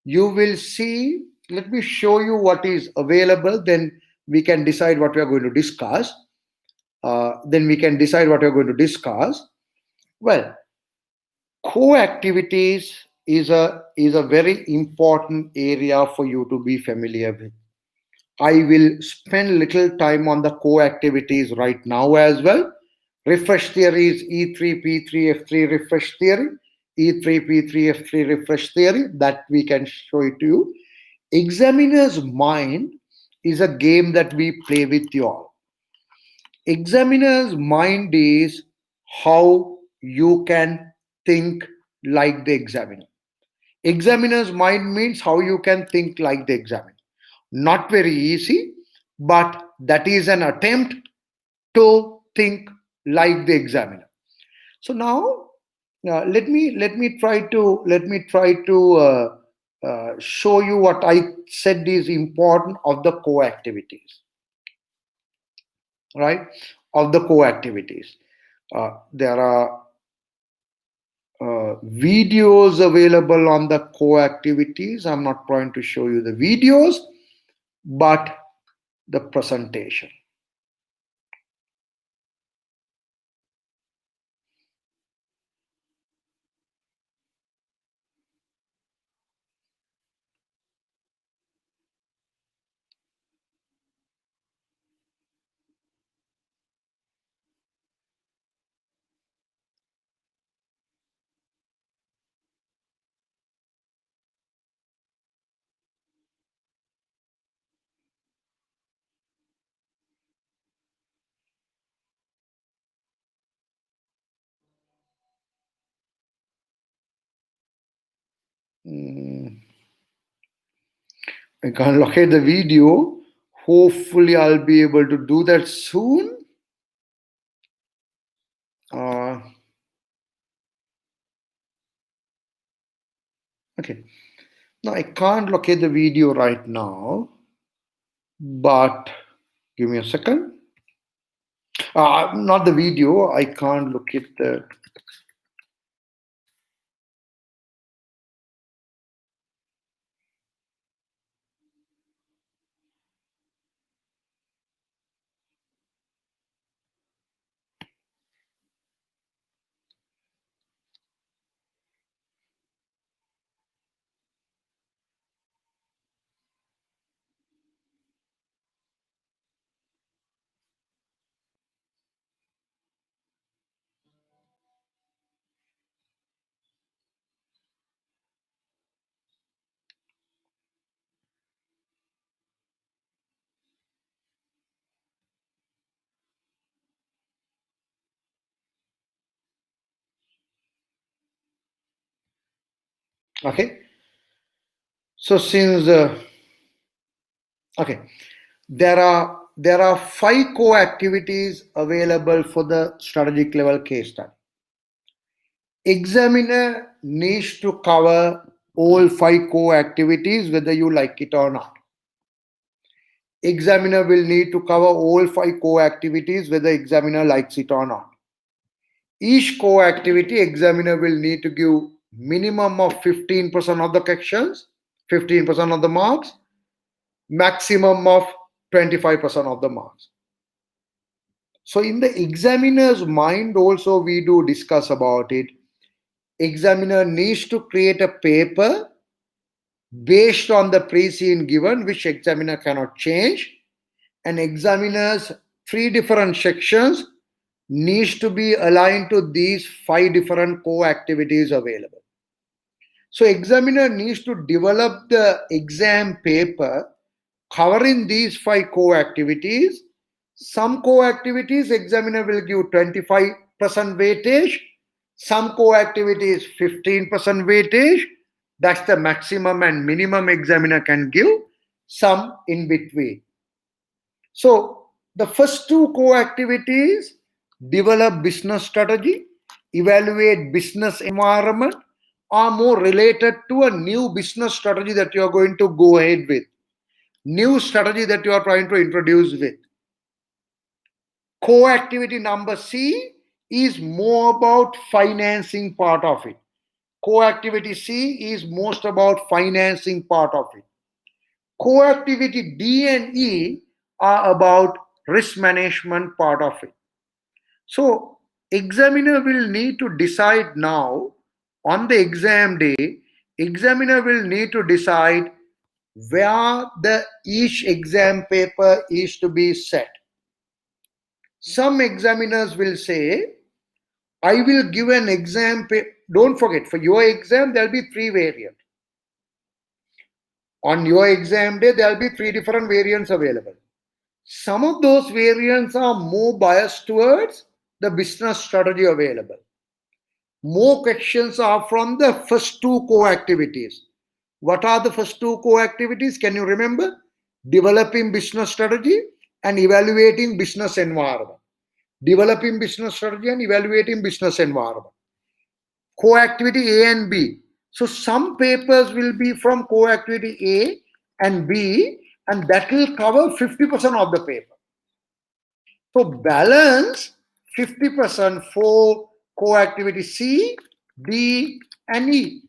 [SPEAKER 1] you will see, let me show you what is available, then we can decide what we are going to discuss. Then we can decide what we are going to discuss. Well, co-activities is a very important area for you to be familiar with. I will spend little time on the co-activities right now as well. Refresh theory is E3, P3, F3 refresh theory. E3, P3, F3 refresh theory. That we can show it to you. Examiner's mind is a game that we play with you all. Examiner's mind is how you can think like the examiner. Examiner's mind means how you can think like the examiner. Not very easy, but that is an attempt to think like the examiner. So now let me try to show you what I said is important of the co-activities, right? Of the co-activities, there are videos available on the co-activities. I'm not trying to show you the videos, but the presentation. I can locate the video. Hopefully, I'll be able to do that soon. Okay. Now, I can't locate the video right now, but give me a second. Not the video. I can't locate the. Okay. So since okay, there are 5 co-activities available for the strategic level case study. Examiner needs to cover all 5 co-activities, whether you like it or not. Examiner will need to cover all 5 co-activities, whether examiner likes it or not. Each co-activity, examiner will need to give minimum of 15% of the questions, 15% of the marks, maximum of 25% of the marks. So in the examiner's mind also we do discuss about it. Examiner needs to create a paper based on the precedent given, which examiner cannot change, and examiner's 3 different sections needs to be aligned to these 5 different co-activities available. So examiner needs to develop the exam paper covering these 5 co-activities. Some co-activities examiner will give 25% weightage, some co-activities 15% weightage. That's the maximum and minimum examiner can give, some in between. So the first 2 co-activities, develop business strategy, evaluate business environment, are more related to a new business strategy that you are going to go ahead with, new strategy that you are trying to introduce with. Co-activity number C is more about financing part of it. Co-activity C is most about financing part of it. Co-activity D and E are about risk management part of it. So examiner will need to decide now on the exam day, examiner will need to decide where the each exam paper is to be set. Some examiners will say, I will give an exam paper. Don't forget, for your exam, there'll be 3 variants. On your exam day, there'll be 3 different variants available. Some of those variants are more biased towards the business strategy available. More questions are from the first 2 co-activities. What are the first 2 co-activities? Can you remember? Developing business strategy and evaluating business environment. Developing business strategy and evaluating business environment. Co-activity A and B. So some papers will be from co-activity A and B, and that will cover 50% of the paper. So balance 50% for co-activity C, D, and E.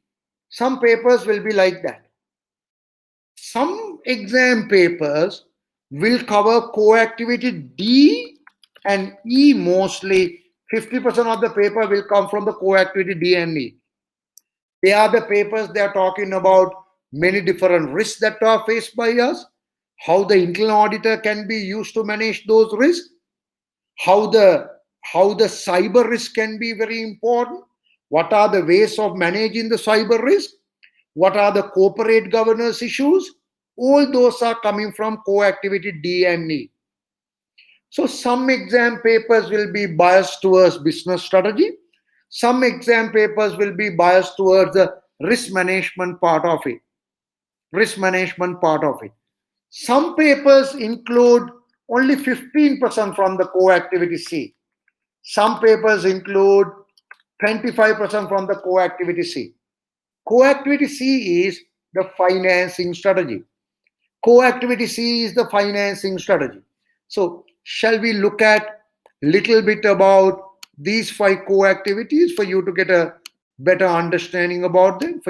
[SPEAKER 1] Some papers will be like that. Some exam papers will cover co-activity D and E mostly. 50% of the paper will come from the co-activity D and E. They are the papers they are talking about many different risks that are faced by us, how the internal auditor can be used to manage those risks, how the cyber risk can be very important, what are the ways of managing the cyber risk, what are the corporate governance issues. All those are coming from co-activity D and E. So some exam papers will be biased towards business strategy. Some exam papers will be biased towards the risk management part of it. Risk management part of it. Some papers include only 15% from the core activity C. Some papers include 25% from the core activity C. Core activity C is the financing strategy. Core activity C is the financing strategy. So, shall we look at little bit about these 5 core activities for you to get a better understanding about them?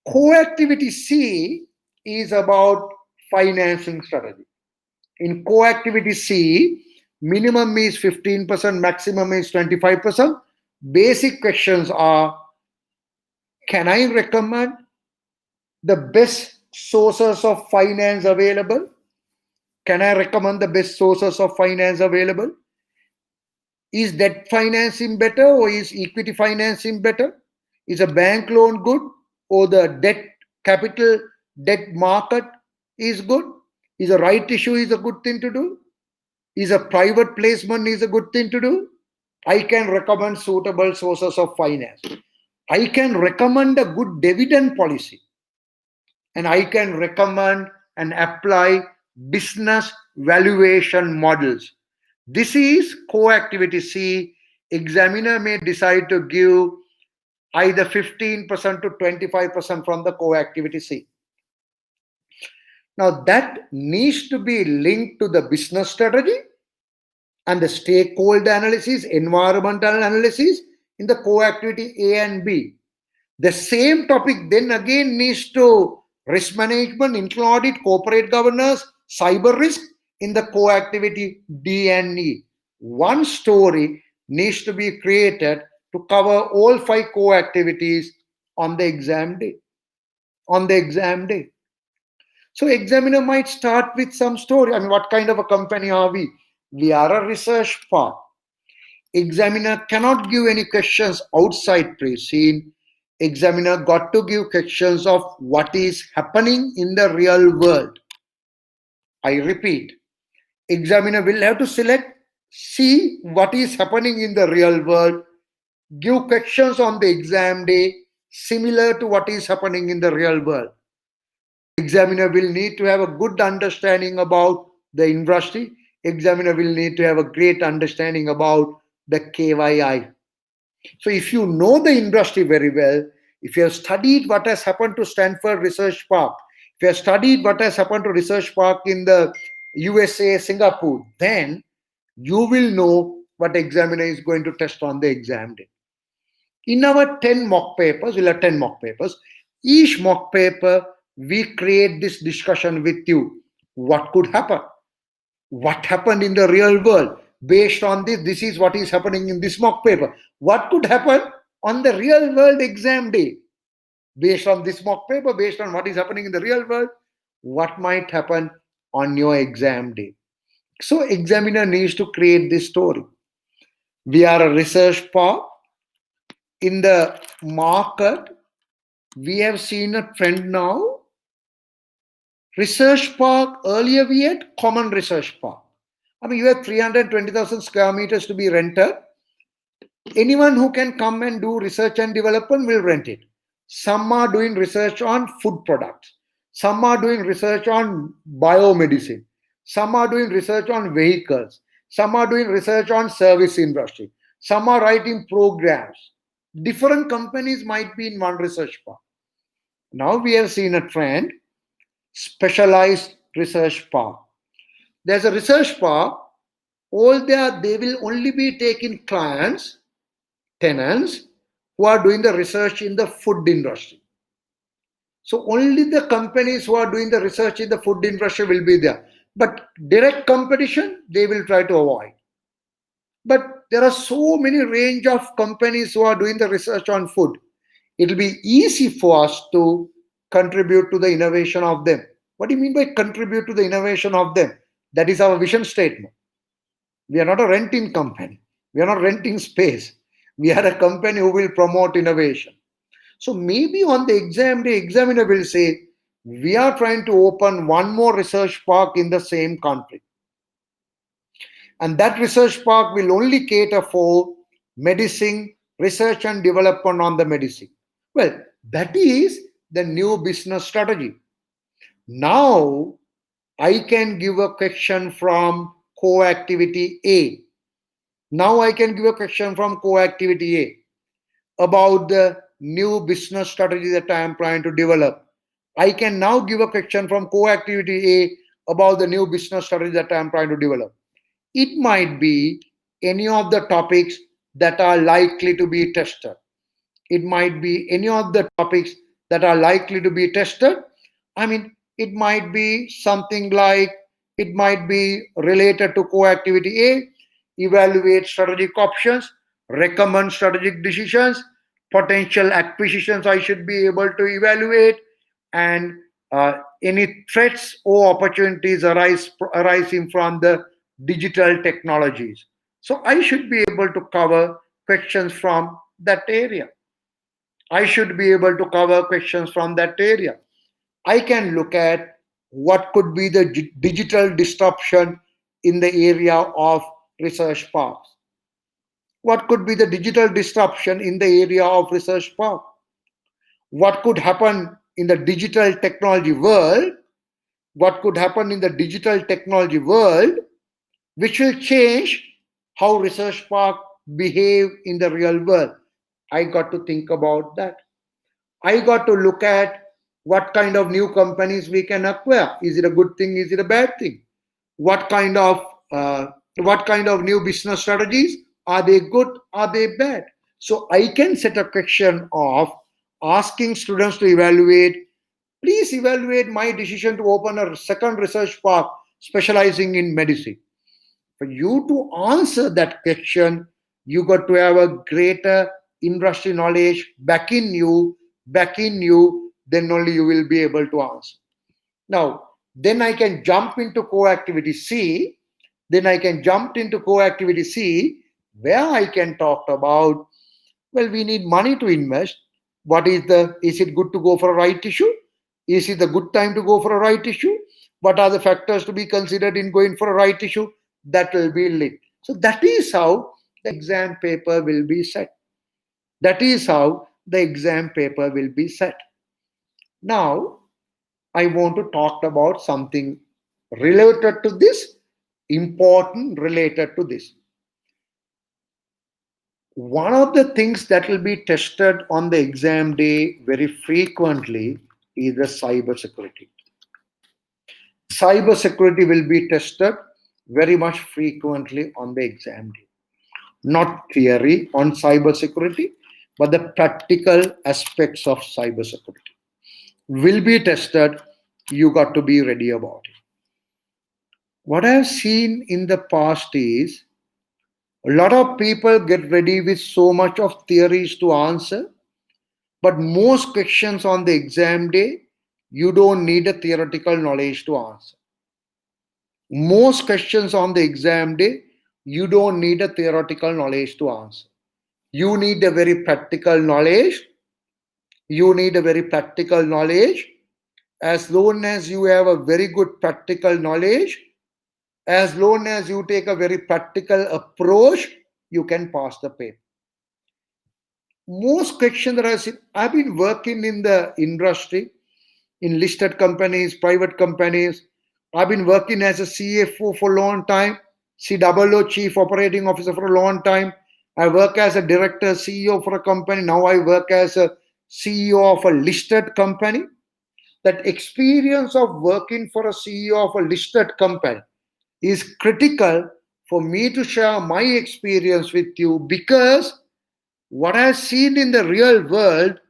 [SPEAKER 1] Core activity C is about financing strategy. In core activity C, minimum is 15%, maximum is 25%. Basic questions are, can I recommend the best sources of finance available? Can I recommend the best sources of finance available? Is debt financing better or is equity financing better? Is a bank loan good or the debt market is good? Is a right issue is a good thing to do? Is a private placement is a good thing to do? I can recommend suitable sources of finance. I can recommend a good dividend policy. And I can recommend and apply business valuation models. This is core activity C. Examiner may decide to give either 15% to 25% from the core activity C. Now that needs to be linked to the business strategy and the stakeholder analysis, environmental analysis in the core activity A and B. The same topic then again needs to risk management, internal audit, corporate governance, cyber risk in the core activity D and E. One story needs to be created to cover all 5 core activities on the exam day. So examiner might start with some story. I mean, what kind of a company are we? We are a research park. Examiner cannot give any questions outside pre-scene. Examiner got to give questions of what is happening in the real world. I repeat, examiner will have to see what is happening in the real world, give questions on the exam day similar to what is happening in the real world. Examiner will need to have a good understanding about the industry. Examiner will need to have a great understanding about the KYI. So if you know the industry very well, if you have studied what has happened to Stanford Research Park, if you have studied what has happened to Research Park in the USA, Singapore, then you will know what examiner is going to test on the exam day. In our 10 mock papers, we'll have 10 mock papers. Each mock paper, we create this discussion with you. What could happen? What happened in the real world? Based on this is what is happening in this mock paper. What could happen on the real world exam day? Based on this mock paper, based on what is happening in the real world, what might happen on your exam day? So examiner needs to create this story. We are a research park. In the market, we have seen a trend now. Research park, earlier we had common research park. I mean, you have 320,000 square meters to be rented. Anyone who can come and do research and development will rent it. Some are doing research on food products. Some are doing research on biomedicine. Some are doing research on vehicles. Some are doing research on service industry. Some are writing programs. Different companies might be in one research park. Now we have seen a trend, specialized research park. There's a research park, they will only be taking clients, tenants, who are doing the research in the food industry. So only the companies who are doing the research in the food industry will be there. But direct competition, they will try to avoid. But there are so many range of companies who are doing the research on food. It will be easy for us to contribute to the innovation of them. What do you mean by contribute to the innovation of them? That is our vision statement. We are not a renting company. We are not renting space. We are a company who will promote innovation. So maybe on the exam day, examiner will say, we are trying to open one more research park in the same country. And that research park will only cater for medicine, research and development on the medicine. Well, that is the new business strategy. Now I can give a question from core activity A. Now I can give a question from core activity A about the new business strategy that I am trying to develop. I can now give a question from core activity A about the new business strategy that I am trying to develop. It might be any of the topics that are likely to be tested. It might be any of the topics that are likely to be tested. I mean, it might be something like, it might be related to core activity A, evaluate strategic options, recommend strategic decisions, potential acquisitions I should be able to evaluate, and any threats or opportunities arising from the digital technologies. So I should be able to cover questions from that area. I should be able to cover questions from that area. I can look at what could be the digital disruption in the area of research parks. What could be the digital disruption in the area of research park? What could happen in the digital technology world? What could happen in the digital technology world which will change how research park behave in the real world? I got to think about that. I got to look at what kind of new companies we can acquire. Is it a good thing? Is it a bad thing? What kind of new business strategies? Are they good? Are they bad? So I can set a question of asking students to evaluate. Please evaluate my decision to open a second research park specializing in medicine. For you to answer that question, you got to have a greater industry knowledge back in you, then only you will be able to answer. Now, then I can jump into core activity C. Where I can talk about, well, we need money to invest. Is it good to go for a right issue? Is it a good time to go for a right issue? What are the factors to be considered in going for a right issue? That will be lit. So that is how the exam paper will be set. Now, I want to talk about something related to this, important related to this. One of the things that will be tested on the exam day very frequently is the cyber security. Cyber security will be tested very much frequently on the exam day. Not theory on cyber security, but the practical aspects of cyber security will be tested. You got to be ready about it. What I've seen in the past is a lot of people get ready with so much of theories to answer, but most questions on the exam day, you don't need a theoretical knowledge to answer. Most questions on the exam day, you don't need a theoretical knowledge to answer. You need a very practical knowledge. As long as you have a very good practical knowledge, as long as you take a very practical approach, you can pass the paper. Most questions that I've been working in the industry, in listed companies, private companies. I've been working as a CFO for a long time, COO, Chief Operating Officer for a long time. I work as a director, CEO for a company. Now I work as a CEO of a listed company. That experience of working for a CEO of a listed company is critical for me to share my experience with you, because what I've seen in the real world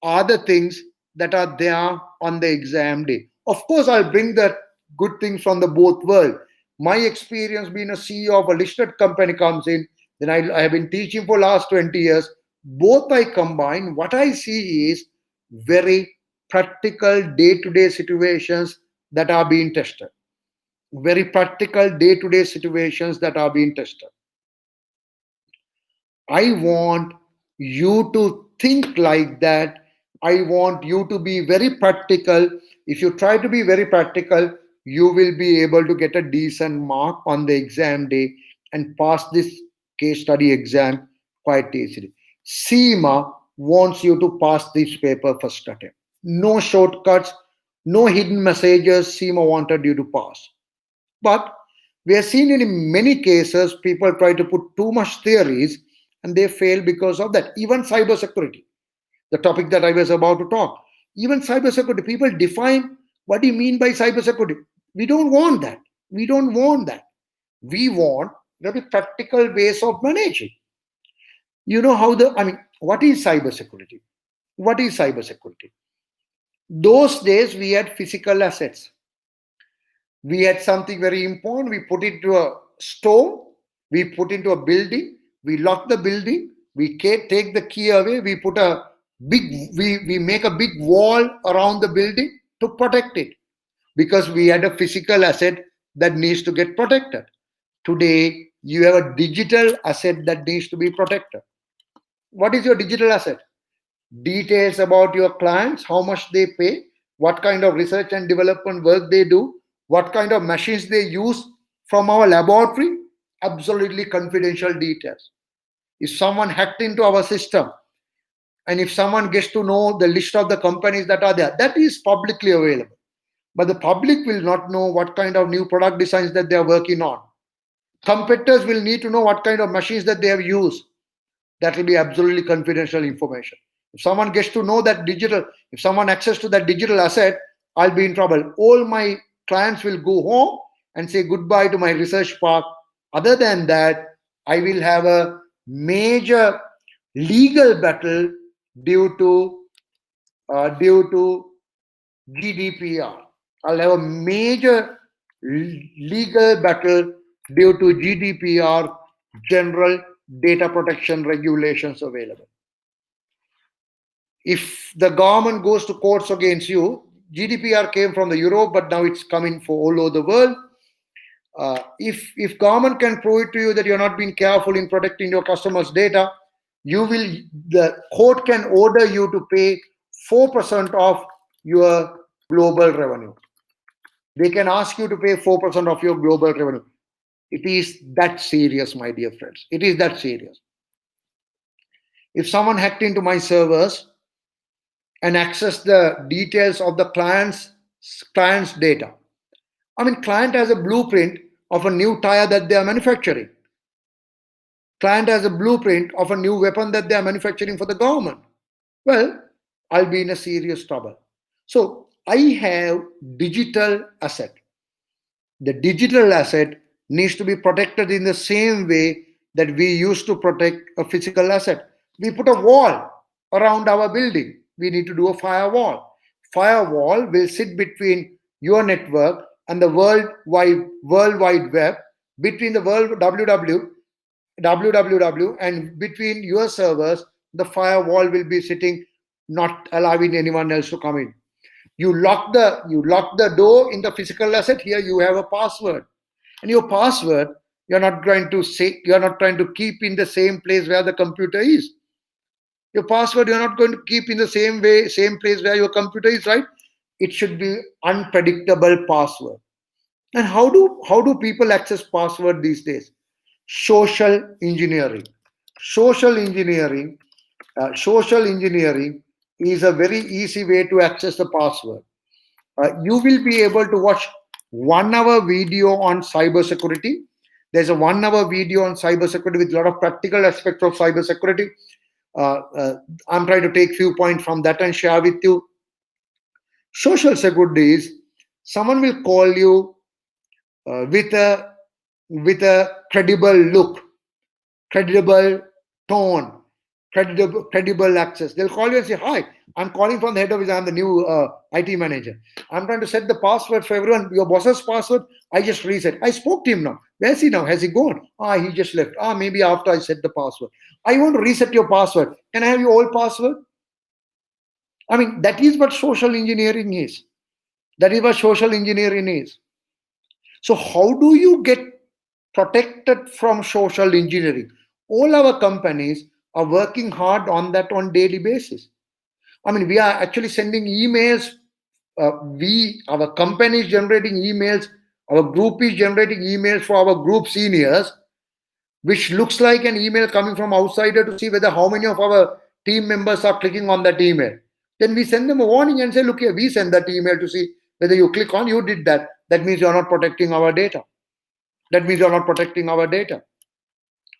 [SPEAKER 1] are the things that are there on the exam day. Of course, I'll bring that good things from the both world. My experience being a CEO of a listed company comes in, then I have been teaching for last 20 years. Both I combine. What I see is very practical day-to-day situations that are being tested. Very practical day-to-day situations that are being tested. I want you to think like that. I want you to be very practical. If you try to be very practical, you will be able to get a decent mark on the exam day and pass this case study exam quite easily. CIMA wants you to pass this paper first attempt. no shortcuts, no hidden messages seem wanted due to past. But we have seen in many cases people try to put too much theories and they fail because of that. Even cybersecurity, the topic that I was about to talk, even cybersecurity, people define what do you mean by cybersecurity. We don't want that. We don't want that. We want very practical ways of managing. You know how what is cybersecurity? What is cybersecurity? Those days we had physical assets. We had something very important. We put it to a store. We put into a building. We lock the building. We take the key away. We put a we make a big wall around the building to protect it because we had a physical asset that needs to get protected. Today, you have a digital asset that needs to be protected. What is your digital asset? Details about your clients, how much they pay, what kind of research and development work they do, what kind of machines they use from our laboratory, absolutely confidential details. If someone hacked into our system and if someone gets to know the list of the companies that are there, that is publicly available. But the public will not know what kind of new product designs that they are working on. Competitors will need to know what kind of machines that they have used. That will be absolutely confidential information. If someone gets to know that if someone access to that digital asset, I'll be in trouble. All my clients will go home and say goodbye to my research park. Other than that, I will have a major legal battle due to GDPR. I'll have a major legal battle due to GDPR, General Data Protection Regulations available. If the government goes to courts against you, GDPR came from the Europe, but now it's coming for all over the world. If government can prove it to you that you're not being careful in protecting your customers' data, the court can order you to pay 4% of your global revenue. They can ask you to pay 4% of your global revenue. It is that serious, my dear friends. It is that serious. If someone hacked into my servers and accessed the details of the client's data, client has a blueprint of a new tire that they are manufacturing. Client has a blueprint of a new weapon that they are manufacturing for the government. Well, I'll be in a serious trouble. So I have digital asset. The digital asset needs to be protected in the same way that we used to protect a physical asset. We put a wall around our building. We need to do a firewall. Firewall will sit between your network and the World Wide Web, between the www and between your servers. The firewall will be sitting, not allowing anyone else to come in. You lock the door in the physical asset. Here you have a password, and your password you're not trying to keep in the same place where the computer is. Your password you're not going to keep in the same place where your computer is, right? It should be unpredictable password. And how do people access password these days? Social engineering. Social engineering is a very easy way to access the password. You will be able to watch 1 hour video on cybersecurity. There's a 1 hour video on cybersecurity with a lot of practical aspects of cybersecurity. I'm trying to take few points from that and share with you. Social security is someone will call you with a credible look, credible tone, credible access. They'll call you and say, "Hi, I'm calling from the head office. I'm the new IT manager. I'm trying to set the password for everyone. Your boss's password, I just reset. I spoke to him now. Where's he now? Has he gone? He just left. Maybe after I set the password. I want to reset your password. Can I have your old password?" That is what social engineering is. That is what social engineering is. So how do you get protected from social engineering? All our companies are working hard on that on daily basis. We are actually sending emails. Our company is generating emails. Our group is generating emails for our group seniors, which looks like an email coming from outsider to see whether how many of our team members are clicking on that email. then we send them a warning and say, look here, we send that email to see whether you click on, you did that. That means you're not protecting our data. That means you're not protecting our data.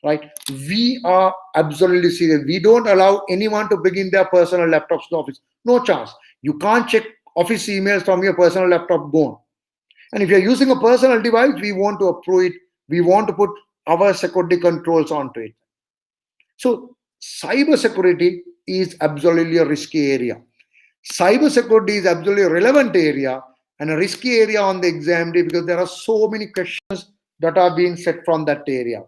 [SPEAKER 1] Right? We are absolutely serious. We don't allow anyone to bring in their personal laptops to the office. No chance. You can't check office emails from your personal laptop, gone. And if you're using a personal device, we want to approve it. We want to put our security controls onto it. So cybersecurity is absolutely a risky area. Cybersecurity is absolutely a relevant area and a risky area on the exam day because there are so many questions that are being set from that area.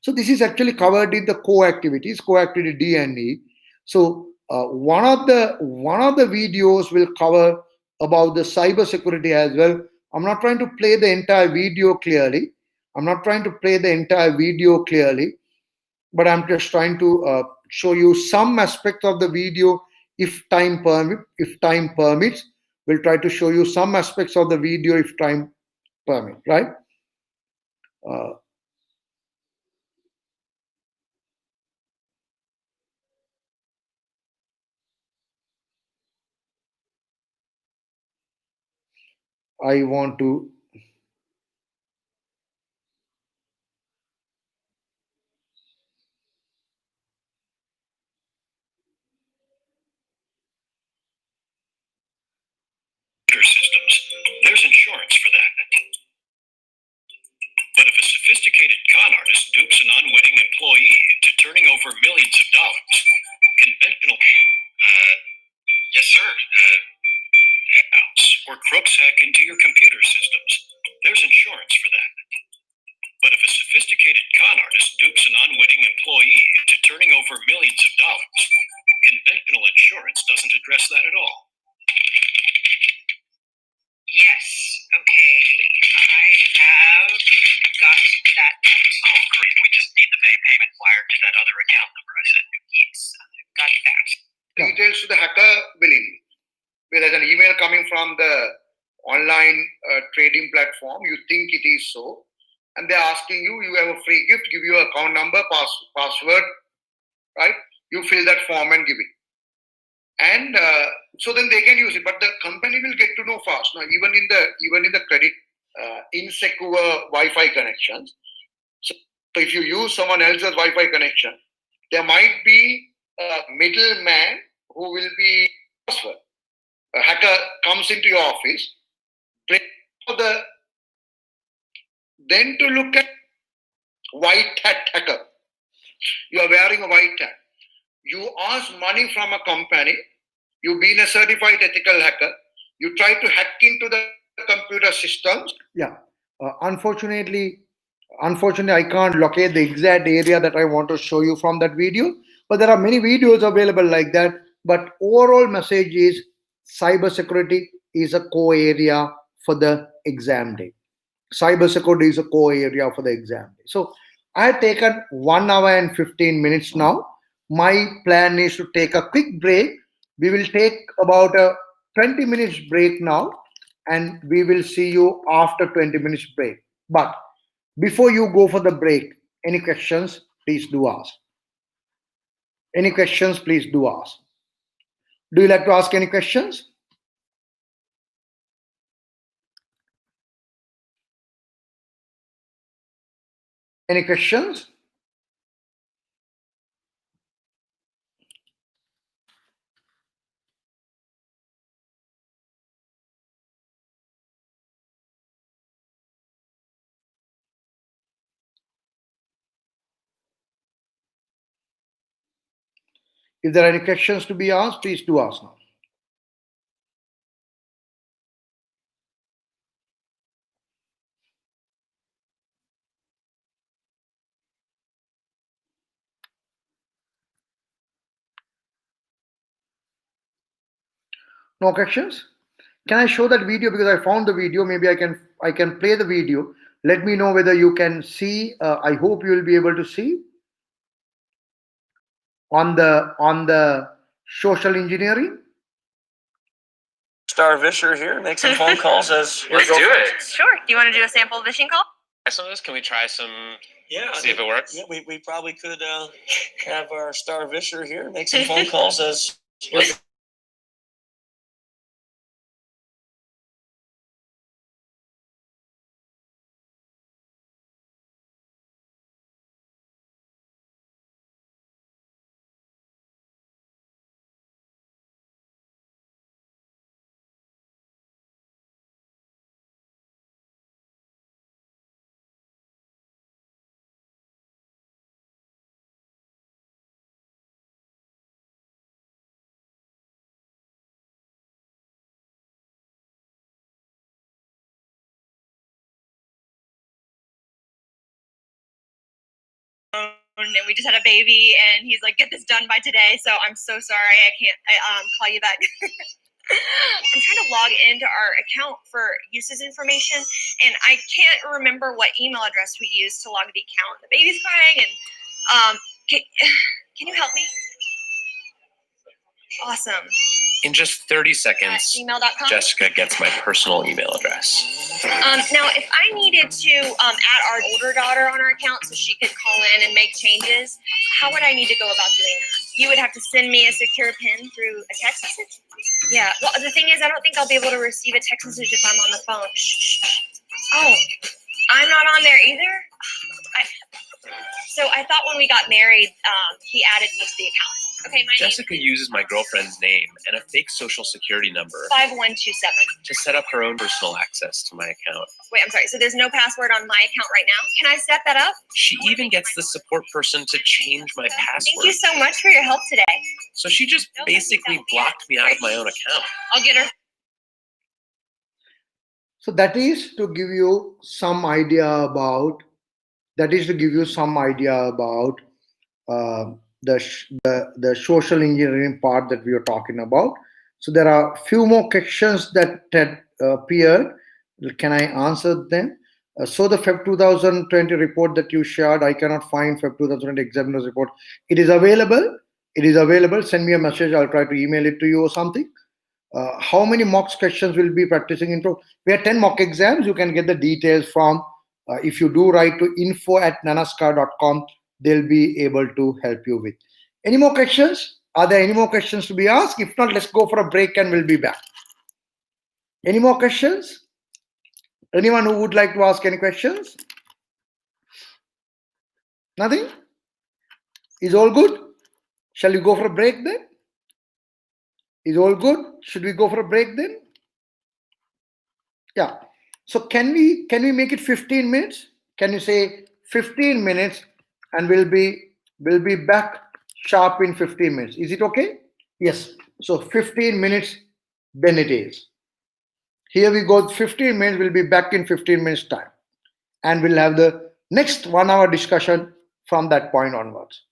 [SPEAKER 1] So this is actually covered in the core activities D and E. So one of the videos will cover about the cyber security as well. I'm not trying to play the entire video clearly. But I'm just trying to show you some aspects of the video if time permits. We'll try to show you some aspects of the video if time permits, right? I want to
[SPEAKER 2] systems. There's insurance for that. But if a sophisticated con artist dupes an unwitting employee into turning over millions of dollars, conventional yes sir, or crooks hack into your computer systems, there's insurance for that. But if a sophisticated con artist dupes an unwitting employee into turning over millions of dollars, conventional insurance doesn't address that at all.
[SPEAKER 3] Yes, okay, I have got that note.
[SPEAKER 2] Oh, great. We just need the payment wired to that other account number I sent you.
[SPEAKER 3] Yes, I've got that.
[SPEAKER 1] Details to the hacker billing. Where there's an email coming from the online trading platform, you think it is so, and they're asking you, you have a free gift, give your account number, password, right? You fill that form and give it. And so then they can use it, but the company will get to know fast. Now, even in the credit insecure Wi-Fi connections, so if you use someone else's Wi-Fi connection, there might be a middleman who will be password. A hacker comes into your office, then to look at white hat hacker. You are wearing a white hat. You ask money from a company. You've been a certified ethical hacker. You try to hack into the computer systems. Yeah. Unfortunately, I can't locate the exact area that I want to show you from that video. But there are many videos available like that. But overall message is cybersecurity is a core area for the exam day. Cybersecurity is a core area for the exam day. So I have taken 1 hour and 15 minutes now. My plan is to take a quick break. We will take about a 20 minutes break now, and we will see you after 20 minutes break. But before you go for the break, any questions, please do ask. Any questions, please do ask. Do you like to ask any questions? Any questions? If there are any questions to be asked, please do ask now. No questions? Can I show that video because I found the video? Maybe I can play the video. Let me know whether you can see. I hope you will be able to see on the social engineering.
[SPEAKER 4] Star Vischer here. Make some phone calls as
[SPEAKER 3] Let's do it. Sure. Do you want to do a sample phishing call?
[SPEAKER 4] Some of this. Can we try some?
[SPEAKER 5] Yeah.
[SPEAKER 4] See if it works.
[SPEAKER 5] Yeah, we probably could have our Star Vischer here. Make some phone calls as
[SPEAKER 3] and we just had a baby, and he's like, get this done by today. So I'm so sorry I can't call you back. I'm trying to log into our account for uses information, and I can't remember what email address we used to log the account. The baby's crying, and can you help me? Awesome.
[SPEAKER 4] In just 30
[SPEAKER 3] At
[SPEAKER 4] seconds,
[SPEAKER 3] gmail.com.
[SPEAKER 4] Jessica gets my personal email address.
[SPEAKER 3] Now, if I needed to add our older daughter on our account so she could call in and make changes, how would I need to go about doing that? You would have to send me a secure PIN through a text message? Yeah. Well, the thing is, I don't think I'll be able to receive a text message if I'm on the phone. Oh, I'm not on there either? So I thought when we got married, he added me to the account. Okay, my
[SPEAKER 4] Jessica uses my girlfriend's name and a fake social security number
[SPEAKER 3] name is 5127.
[SPEAKER 4] to set up her own personal access to my account.
[SPEAKER 3] Wait, I'm sorry. So there's no password on my account right now. Can I set that up?
[SPEAKER 4] She even gets the support person to change my
[SPEAKER 3] Thank you
[SPEAKER 4] password.
[SPEAKER 3] so much for your help today.
[SPEAKER 4] So she just basically blocked me out of my own account.
[SPEAKER 3] I'll get her.
[SPEAKER 1] So that is to give you some idea about the social engineering part that we are talking about. So there are few more questions that had appeared. Can I answer them? So the Feb 2020 report that you shared, I cannot find Feb 2020 examiner's report. It is available. It is available. Send me a message. I'll try to email it to you or something. How many mock questions will be practicing into? We have 10 mock exams. You can get the details from, if you do write to info@nanaskar.com, they'll be able to help you with. Any more questions? Are there any more questions to be asked? If not, let's go for a break and we'll be back. Any more questions? Anyone who would like to ask any questions? Nothing? Is all good? Shall we go for a break then? Is all good? Should we go for a break then? Yeah. So can we make it 15 minutes? Can you say 15 minutes and we'll be back sharp in 15 minutes. Is it okay? Yes. So 15 minutes then it is. Here we go, 15 minutes, we'll be back in 15 minutes time. And we'll have the next 1 hour discussion from that point onwards.